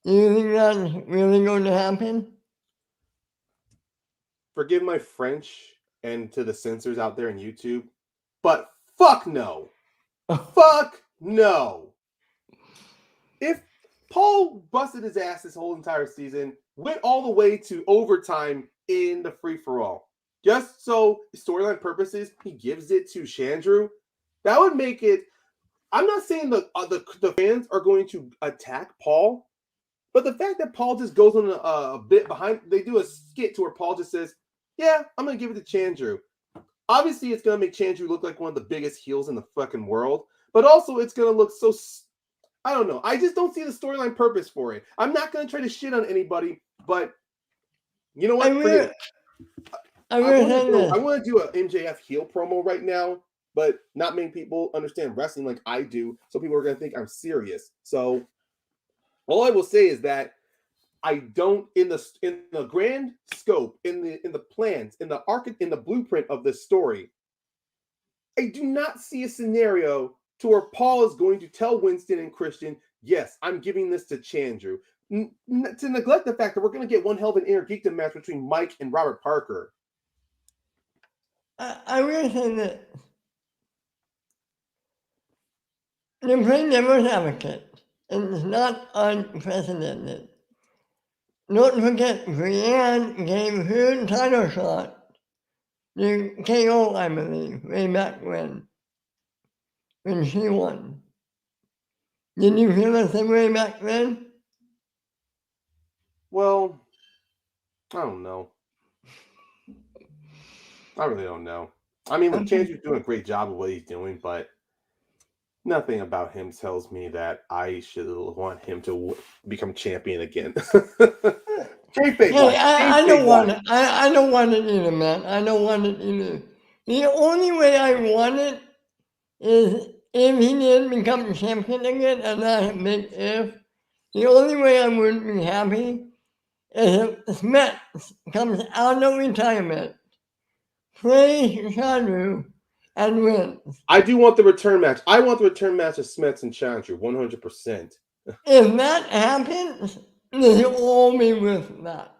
Do you think that's really going to happen? Forgive my French and to the censors out there on YouTube, but fuck no. Fuck no. If Paul busted his ass this whole entire season, went all the way to overtime in the free for all, just so storyline purposes, he gives it to Chandru, that would make it. I'm not saying the fans are going to attack Paul, but the fact that Paul just goes on a bit behind, they do a skit to where Paul just says, "Yeah, I'm going to give it to Chandru." Obviously, it's going to make Chandru look like one of the biggest heels in the fucking world, but also it's going to look so. I don't know. I just don't see the storyline purpose for it. I'm not going to try to shit on anybody, but you know what? I want to do an MJF heel promo right now, but not many people understand wrestling like I do, so people are going to think I'm serious. So all I will say is that I don't, in the grand scope, in the plans, in the blueprint of this story, I do not see a scenario to where Paul is going to tell Winston and Christian, yes, I'm giving this to Chandru. To neglect the fact that we're going to get one hell of an inner geekdom match between Mike and Robert Parker. I will say that the play devil's advocate is not unprecedented. Don't forget, Brienne gave her title shot to KO, I believe, way back when she won. Did you feel the same way back then? Well, I don't know. I really don't know. I mean, look, Chandru's doing a great job of what he's doing, but nothing about him tells me that I should want him to become champion again. I don't want it. I don't want it either, man. I don't want it either. The only way I want it is if he did become champion again, and that's a big if. The only way I would be happy is if Smith comes out of retirement, plays Chandru, and wins. I do want the return match. I want the return match of Smets and Chandru, 100%. If that happens, then he'll all be with that.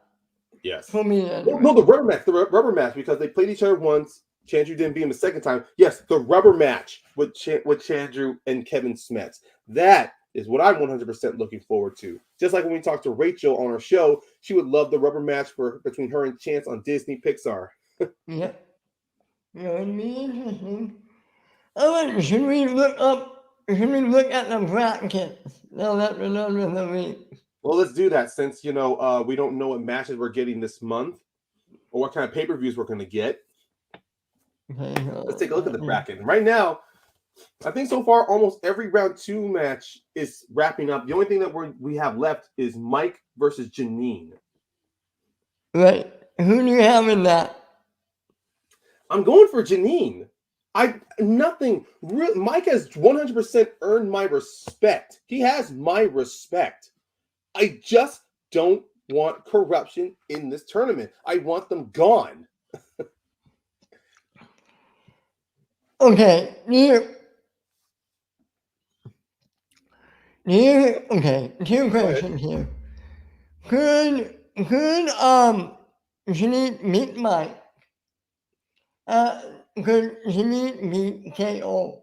Yes. For me, anyway. No, the rubber match, because they played each other once. Chandru didn't beat him the second time. Yes, the rubber match with Chandru and Kevin Smets. That is what I'm 100% looking forward to. Just like when we talked to Rachel on our show, she would love the rubber match between her and Chance on Disney Pixar. Yep. That would be interesting. All right, should we look at the brackets now that we're done with the week? Well, let's do that since, we don't know what matches we're getting this month or what kind of pay-per-views we're going to get. Okay, let's take a look at the bracket. Right now, I think so far almost every round 2 match is wrapping up. The only thing that we have left is Mike versus Janine. Right. Who do you have in that? I'm going for Janine. Mike has 100% earned my respect. He has my respect. I just don't want corruption in this tournament. I want them gone. Okay. Okay, 2 questions here. Could Janine meet Mike? Could Janine beat KO?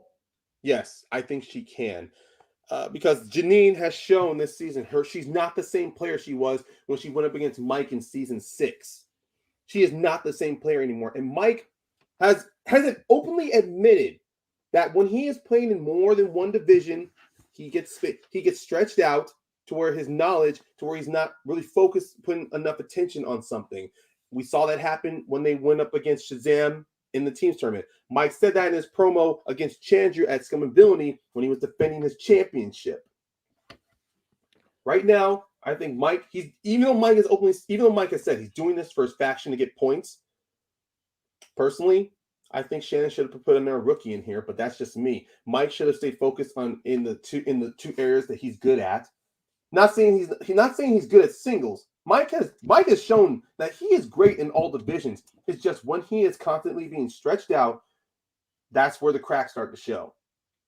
Yes, I think she can. Because Janine has shown this season she's not the same player she was when she went up against Mike in season 6. She is not the same player anymore. And Mike has openly admitted that when he is playing in more than one division, he gets stretched out to where his knowledge, to where he's not really focused, putting enough attention on something. We saw that happen when they went up against Shazam in the teams tournament. Mike said that in his promo against Chandru at Scum and Villainy when he was defending his championship. Right now, I think Mike, even though Mike has said he's doing this for his faction to get points, personally, I think Shannon should have put another rookie in here, but that's just me. Mike should have stayed focused in the two areas that he's good at. Not saying he's good at singles. Mike has shown that he is great in all divisions. It's just when he is constantly being stretched out, that's where the cracks start to show.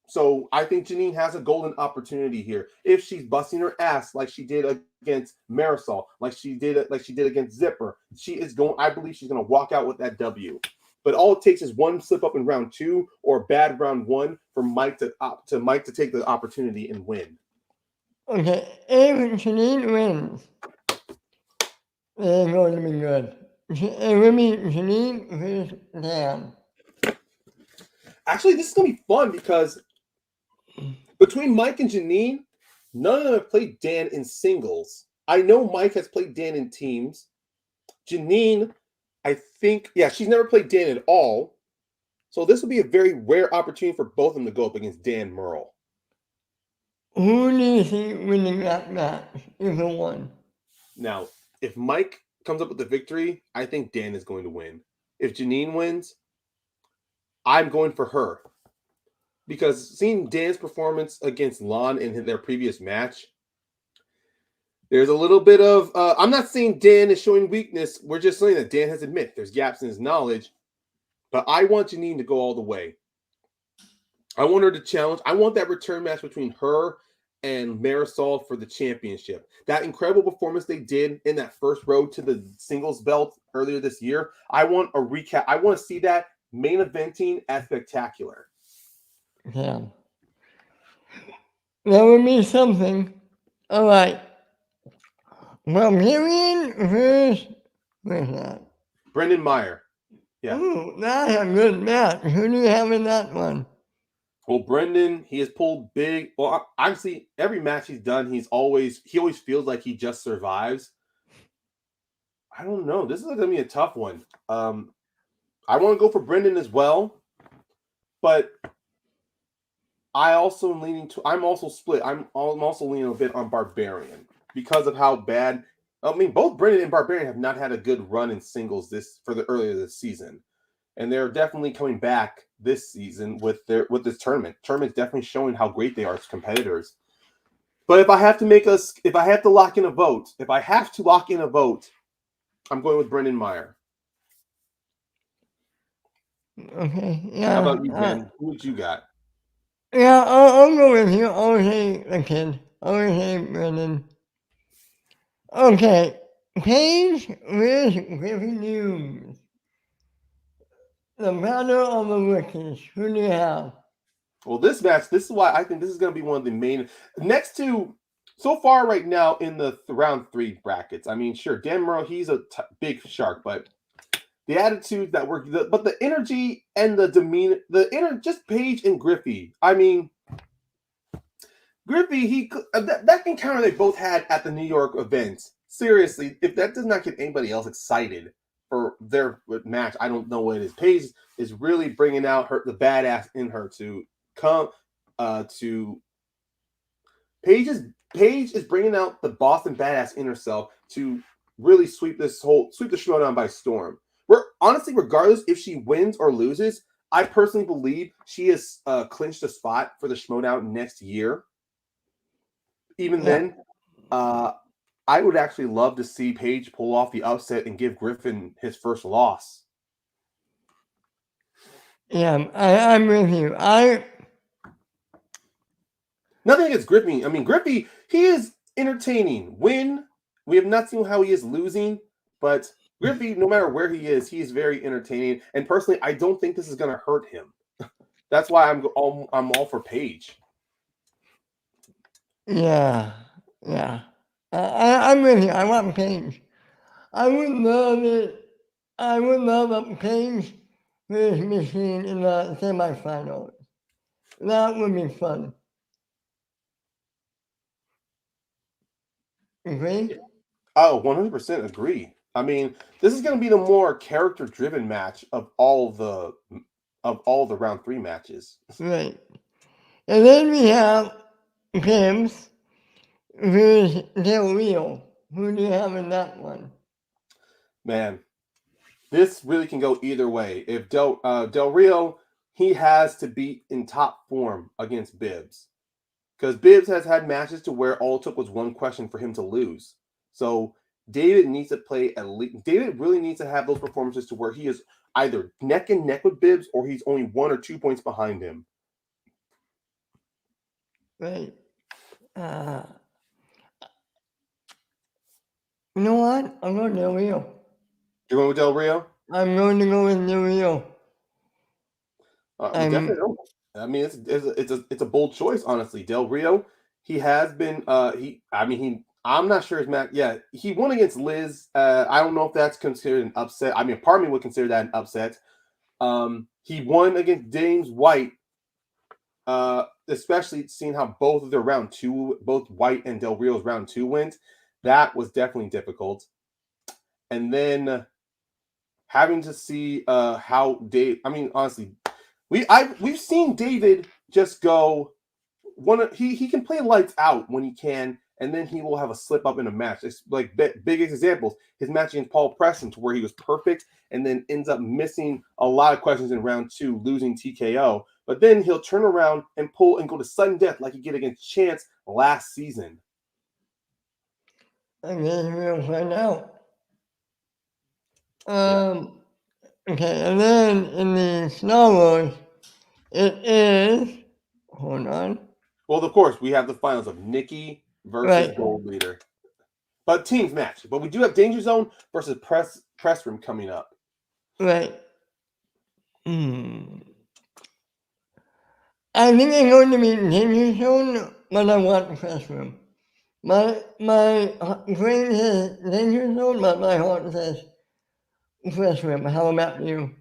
So I think Janine has a golden opportunity here. If she's busting her ass like she did against Marisol, like she did against Zipper, she is going. I believe she's going to walk out with that W. But all it takes is one slip up in round 2 or a bad round 1 for Mike to take the opportunity and win. Okay, if Janine wins, it's going to be good. It will be Janine versus Dan. Actually, this is going to be fun because between Mike and Janine, none of them have played Dan in singles. I know Mike has played Dan in teams. Janine, I think, yeah, she's never played Dan at all. So this will be a very rare opportunity for both of them to go up against Dan Merle. Who do you see winning that match if it won? Now, if Mike comes up with the victory, I think Dan is going to win. If Janine wins, I'm going for her. Because seeing Dan's performance against Lon in their previous match, there's a little bit of, I'm not saying Dan is showing weakness. We're just saying that Dan has admitted there's gaps in his knowledge. But I want Janine to go all the way. I want her to challenge. I want that return match between her and Marisol for the championship. That incredible performance they did in that first road to the singles belt earlier this year. I want a recap. I want to see that main eventing at Spectacular. Yeah. That would be something. All right. Well, Marion versus where's that? Brendan Meyer. Yeah. Ooh, that's a good match. Who do you have in that one? Well, Brendan, he has pulled big. Well, obviously, every match he's done, he always feels like he just survives. I don't know. This is going to be a tough one. I want to go for Brendan as well, but I'm also split. I'm also leaning a bit on Barbarian because of how bad. I mean, both Brendan and Barbarian have not had a good run in singles earlier this season, and they're definitely coming back this season with this tournament. Tournament's definitely showing how great they are as competitors. But if I have to lock in a vote, I'm going with Brendan Meyer. Okay, yeah. How about you, Ben? Who would you got? Yeah, I'll go with you. I'll say the kid. I'll say Brendan. Okay, Paige versus Griffin News. The battle of the rookies. Who do you have? Well, this is why I think this is going to be one of the main next to so far right now in the round 3 brackets. I mean, sure, Dan Murrow, he's a big shark, but the attitude but the energy and the demeanor, just Paige and Griffey. I mean, Griffey, that encounter they both had at the New York events. Seriously, if that does not get anybody else excited for their match, I don't know what it is. Paige is really bringing out the badass in her to come to Paige is bringing out the Boston badass in herself to really sweep the Schmoedown by storm. Honestly, regardless if she wins or loses, I personally believe she has clinched a spot for the Schmoedown next year. Even then, I would actually love to see Paige pull off the upset and give Griffin his first loss. Yeah, I'm with you. Nothing against Griffey. I mean, Griffey, he is entertaining. We have not seen how he is losing, but Griffey, no matter where he is very entertaining. And personally, I don't think this is going to hurt him. That's why I'm all for Paige. Yeah. I'm with you. I want Paige. I would love it. I would love a Paige versus Machine in the semifinals. That would be fun. Agree? Oh, 100% agree. I mean, this is going to be the more character-driven match of all the round 3 matches. Right. And then we have Pims versus Del Rio. Who do you have in that one? Man, this really can go either way. If Del Rio, he has to be in top form against Bibbs. Because Bibbs has had matches to where all it took was one question for him to lose. So David needs to play at least. David really needs to have those performances to where he is either neck and neck with Bibbs or he's only 1 or 2 points behind him. Right. Uh, you know what? I'm going Del Rio. You're going with Del Rio? I'm going to go with Del Rio. I mean, I'm definitely. I mean, it's a bold choice, honestly. Del Rio, he has been. I'm not sure his match. Yeah, he won against Liz. I don't know if that's considered an upset. I mean, part of me would consider that an upset. He won against James White. Especially seeing how both of their round two, both White and Del Rio's round two went, that was definitely difficult. And then having to see how Dave. I mean, honestly, we've seen David just go he can play lights out when he can, and then he will have a slip up in a match. It's like biggest examples. His match against Paul Preston, to where he was perfect, and then ends up missing a lot of questions in round two, losing TKO. But then he'll turn around and pull and go to sudden death like he did against Chance last season. I guess we'll find out. Yeah. Okay, and then in the Star Wars, it is. Hold on. Well, of course, we have the finals of Nikki versus Right, Gold Leader. But teams match. But we do have Danger Zone versus Press Room coming up. right. Hmm. I think I'm going to be Danger Zone, but I want the press room. My brain says Danger Zone, but my heart says press room. How about you?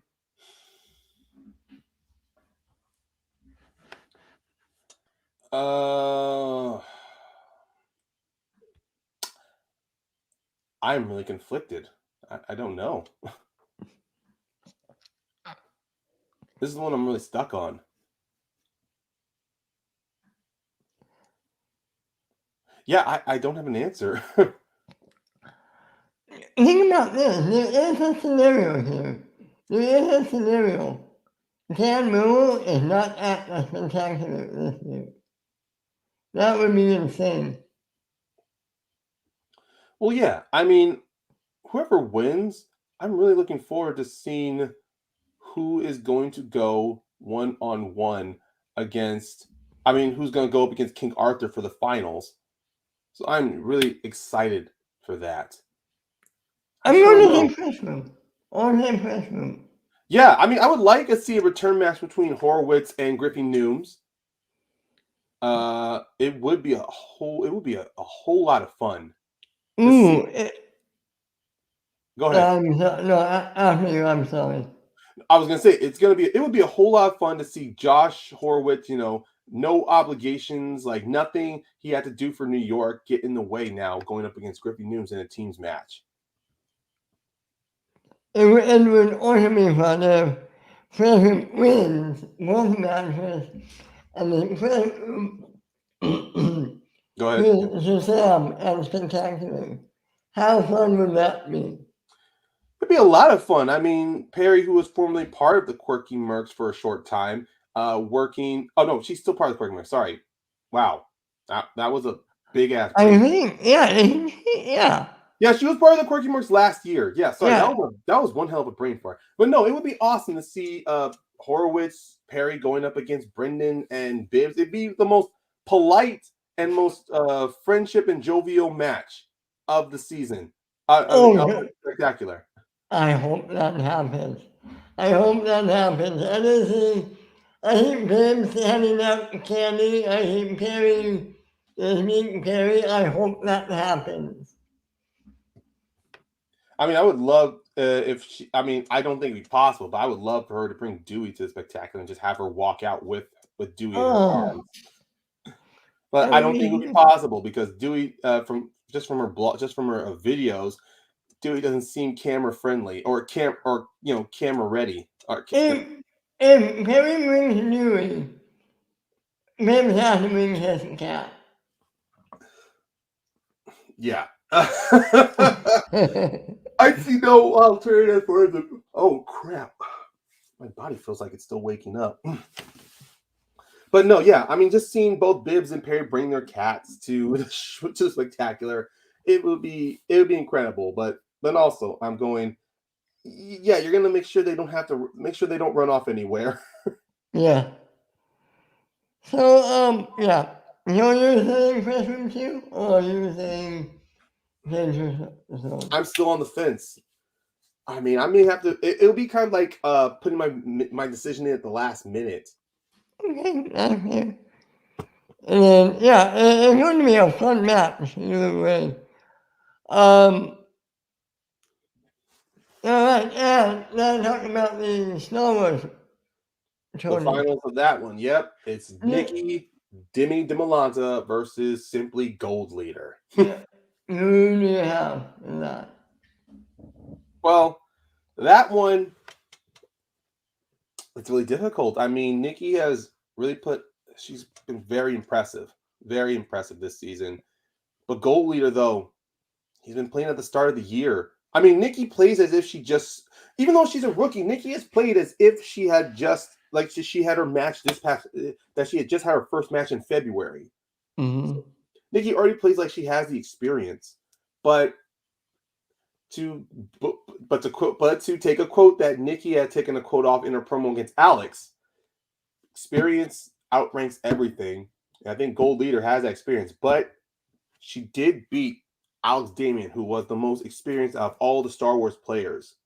Uh, I'm really conflicted. I don't know. This is the one I'm really stuck on. Yeah, I don't have an answer. Think about this. There is a scenario here. There is a scenario. Dan Moore is not at the spectacular this year. That would be insane. Well, yeah. I mean, whoever wins, I'm really looking forward to seeing who is going to go one on one against. I mean, who's going to go up against King Arthur for the finals. So I'm really excited for that. I I'm just don't going to know. say press room. Or say press room. Yeah, I mean, I would like to see a return match between Horowitz and Griffey Nooms. It would be a whole lot of fun to see. Ooh, Go ahead. no, after you, I'm sorry. I was gonna say it would be a whole lot of fun to see Josh Horowitz, no obligations, like nothing he had to do for New York get in the way now going up against Griffey Nooms in a team's match. It would also be fun if press room wins both matches and then press room Go ahead. to Sam and spectacular. How fun would that be? It'd be a lot of fun. I mean, Perry, who was formerly part of the Quirky Mercs for a short time, working. Oh no, she's still part of the Quirky Mercs. Sorry. Wow, that was a big ass I brain. think, yeah, yeah, Yeah, she was part of the Quirky Mercs last year. Yeah, sorry, yeah. that was one hell of a brain fart. But no, it would be awesome to see Horowitz, Perry going up against Brendan and Bibbs. It'd be the most polite and most friendship and jovial match of the season. I mean, Oh, spectacular. I hope that happens. I hope that happens. I think Ben's handing out candy. I think Perry is meeting Perry. I hope that happens. I mean, I would love if she. I mean, I don't think it'd be possible, but I would love for her to bring Dewey to the spectacular and just have her walk out with Dewey in her Oh, arms. But that I would don't think it would be be. possible because Dewey, from her blog, just from her videos, Dewey doesn't seem camera friendly or camera ready. If, if Perry brings Louis, Ben has to bring his cat. Yeah. I see no alternative for the. Oh crap! My body feels like it's still waking up. But no, yeah, I mean, just seeing both Bibbs and Perry bring their cats to to the spectacular, it would be incredible. But then also, I'm going, yeah, you're gonna make sure they don't run off anywhere. Yeah. So, yeah. So you're saying Christmas too, or are you saying Danger Zone? I'm still on the fence. I mean, I may have to. It'll be kind of like putting my decision in at the last minute. Okay, that's fair. And then, yeah, it's going to be a fun match either way. Um, all right, and now talking about the Star Wars The tournament. finals of that one. Yep, it's Yeah, Nikki Demi DeMolanta versus Simply Gold Leader. yeah. Who do you have in that? Well, that one, it's really difficult. I mean, Nikki has really she's been very impressive this season. But Gold Leader, though, he's been playing at the start of the year. I mean, Nikki plays as if even though she's a rookie, Nikki has played as if she had she had her match that she had just had her first match in February. Mm-hmm. So Nikki already plays like she has the experience. But to take a quote that Nikki had taken a quote off in her promo against Alex, experience outranks everything. And I think Gold Leader has that experience, but she did beat Alex Damien, who was the most experienced out of all the Star Wars players.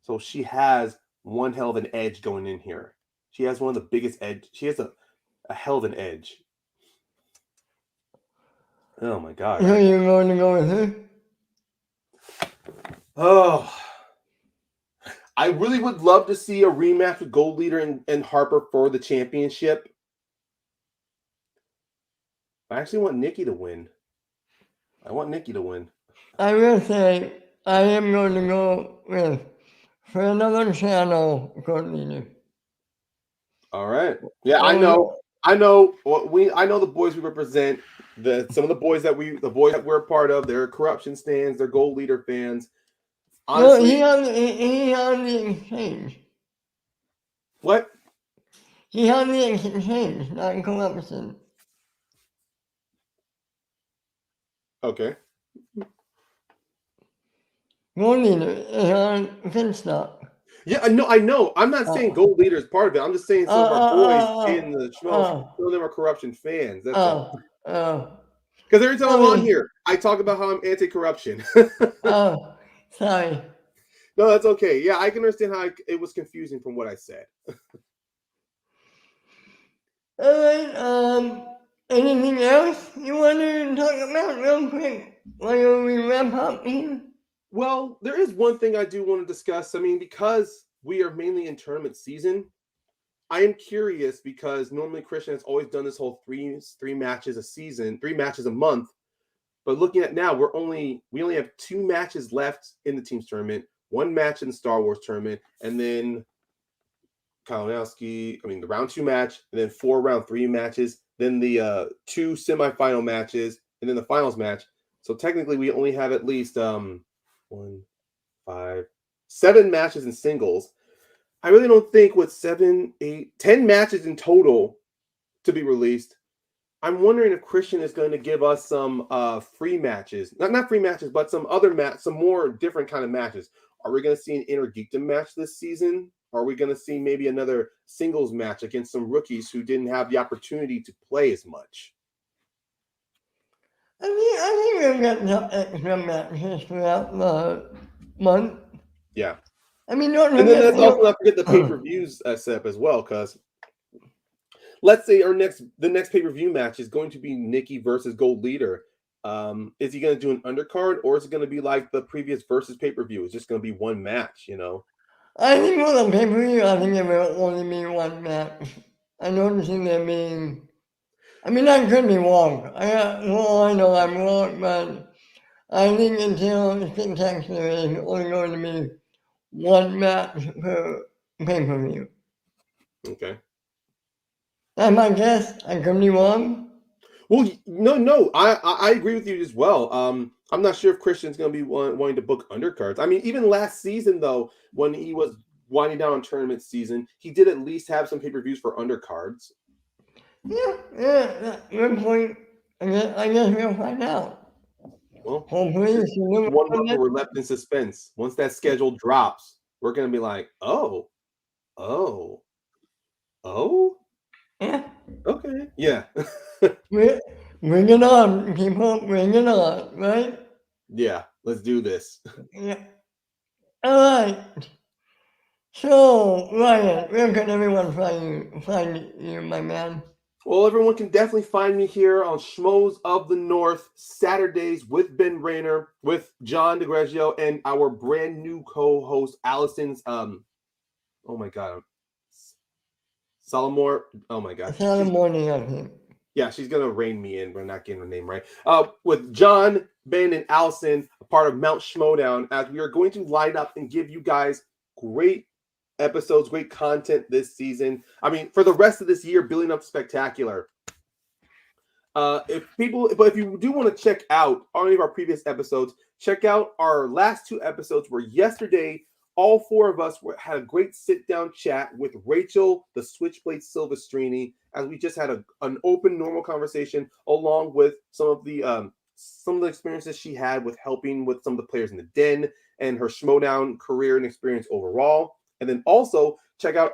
So she has one hell of an edge going in here. She has one of the biggest edge. She has a hell of an edge. Oh my god. So you're going to go with her? Oh, I really would love to see a rematch with Gold Leader and Harper for the championship. I actually want Nikki to win. I want Nikki to win. I will say I am going to go with for another channel Gold Leader. All right. Yeah, I know. I know. I know the boys we represent. Some of the boys that we're a part of. They're corruption stands. They're Gold Leader fans. Honestly, No, he on the exchange. what? He on the exchange, not corruption. Okay. Gold Leader is on Finstock. Yeah, I know. I'm not saying Oh, Gold Leader is part of it. I'm just saying some of our boys in the Schmoes, oh, some of them are corruption fans. That's all. oh, oh. Because every time I I'm on mean, here, I talk about how I'm anti-corruption. oh, sorry. No, that's okay. Yeah, I can understand how it was confusing from what I said. All right. Anything else you want to talk about real quick while we wrap up here? Well, there is one thing I do want to discuss. I mean, because we are mainly in tournament season, I am curious because normally Christian has always done this whole three matches a season, 3 matches a month. But looking at now, we only have 2 matches left in the team's tournament, 1 match in the Star Wars tournament, and then Kalinowski, the round 2 match, and then 4 round 3 matches, then the 2 semifinal matches, and then the finals match. So technically, we only have at least 1, 5, 7 matches in singles. I really don't think with 7, 8, 10 matches in total to be released. I'm wondering if Christian is going to give us some free matches, not free matches, but some more different kind of matches. Are we going to see an Inner Geekdom match this season? Are we going to see maybe another singles match against some rookies who didn't have the opportunity to play as much? I think we've got some extra matches throughout the month. Yeah. I mean, don't And then forget. let's also not forget the pay-per-views set up as well, because let's say the next pay-per-view match is going to be Nikki versus Gold Leader. Is he going to do an undercard, or is it going to be like the previous versus pay-per-view? It's just going to be one match, I think for the pay-per-view, I think it will only be one match. I don't see there being. I mean, I could be wrong. I know I'm wrong, but I think until Spectacular is only going to be one match per pay-per-view. Okay. That's my guess. I could be wrong. Well, no, I agree with you as well. I'm not sure if Christian's going to be wanting to book undercards. I mean, even last season though, when he was winding down on tournament season, he did at least have some pay-per-views for undercards. Yeah, good point. I guess we'll find out. Well, Hopefully, this is it's a new one month one. where we're left in suspense. Once that schedule drops, we're going to be like, oh, oh, oh. Yeah. Okay. Yeah. Bring it on, people. Bring it on, right? Yeah. Let's do this. Yeah. All right. So, Ryan, where can everyone find you, my man? Well, everyone can definitely find me here on Schmoes of the North Saturdays with Ben Rayner, with John DeGreggio, and our brand new co-host Allison's. Oh my God, Solomore. Oh my God, It's not a morning, I think. yeah, she's gonna rein me in. We're not getting her name right. With John, Ben, and Allison, a part of Mount Schmoedown, as we are going to line up and give you guys great episodes, great content this season. I mean, for the rest of this year, building up spectacular. If you do want to check out any of our previous episodes, check out our last two episodes where yesterday all four of us had a great sit-down chat with Rachel, the Switchblade Silvestrini, as we just had an open, normal conversation along with some of the experiences she had with helping with some of the players in the den and her Schmoedown career and experience overall. And then also check out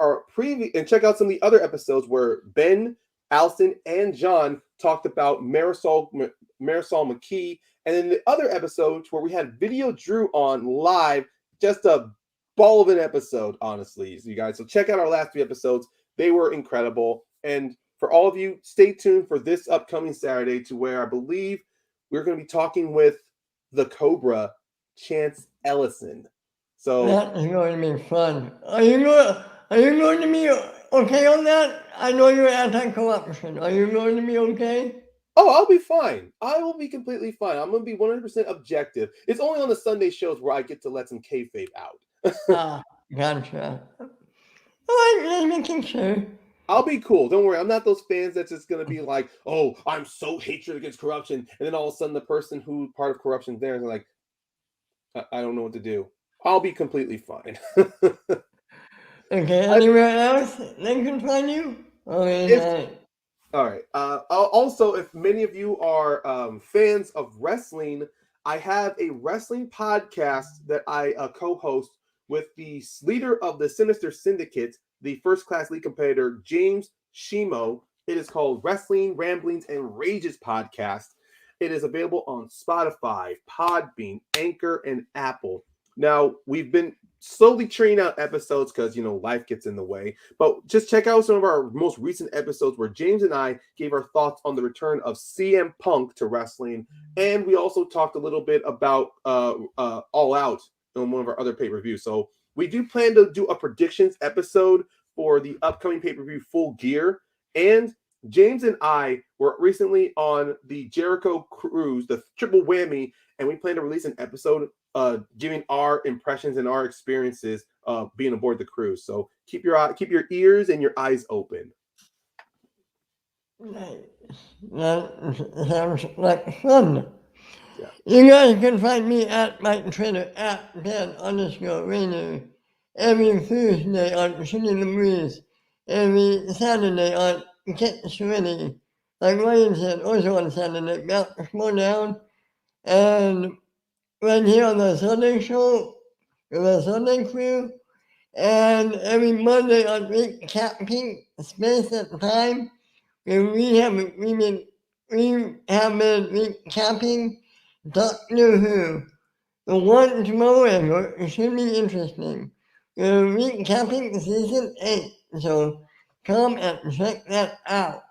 check out some of the other episodes where Ben, Allison, and John talked about Marisol McKee, and then the other episodes where we had Video Drew on live, just a ball of an episode, honestly, so you guys. So check out our last three episodes; they were incredible. And for all of you, stay tuned for this upcoming Saturday, to where I believe we're going to be talking with the Cobra, Chance Ellison. So that is going to be fun. Are you going to be okay on that? I know you're anti-corruption. Are you going to be okay? oh, I'll be fine. I will be completely fine. I'm going to be 100% objective. It's only on the Sunday shows where I get to let some kayfabe out. Gotcha. All right, just making sure. I'll be cool. Don't worry. I'm not those fans that's just going to be like, oh, I'm so hatred against corruption. And then all of a sudden the person who part of corruption there is like, I don't know what to do. I'll be completely fine. Okay, anywhere else they can find you? I mean, All right. Also, if many of you are fans of wrestling, I have a wrestling podcast that I co-host with the leader of the Sinister Syndicate, the First Class League competitor, James Shimo. It is called Wrestling Ramblings and Rages Podcast. It is available on Spotify, Podbean, Anchor, and Apple. Now, we've been slowly churning out episodes because, life gets in the way. But just check out some of our most recent episodes where James and I gave our thoughts on the return of CM Punk to wrestling. And we also talked a little bit about All Out on one of our other pay-per-views. So we do plan to do a predictions episode for the upcoming pay-per-view Full Gear. And James and I were recently on the Jericho Cruise, the triple whammy, and we plan to release an episode giving our impressions and our experiences being aboard the cruise. So keep your ears and your eyes open. that sounds like fun. Yeah. You guys can find me at my Twitter at Ben_Rainer every Tuesday on City the Breeze, every Saturday on Get Switty. Like Ryan said, also on Saturday, Mount Schmoedown, and right here on the Sunday show, the Sunday crew, and every Monday on Recapping Space and Time, where we have been recapping Doctor Who. The one tomorrow it should be interesting. We're recapping season 8, so come and check that out.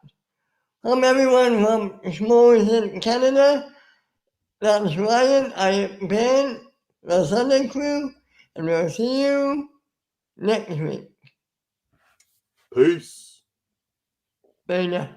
Everyone from Schmoes in Canada. That's Ryan. I am Ben, the Sunday crew, and we'll see you next week. Peace. Bye now.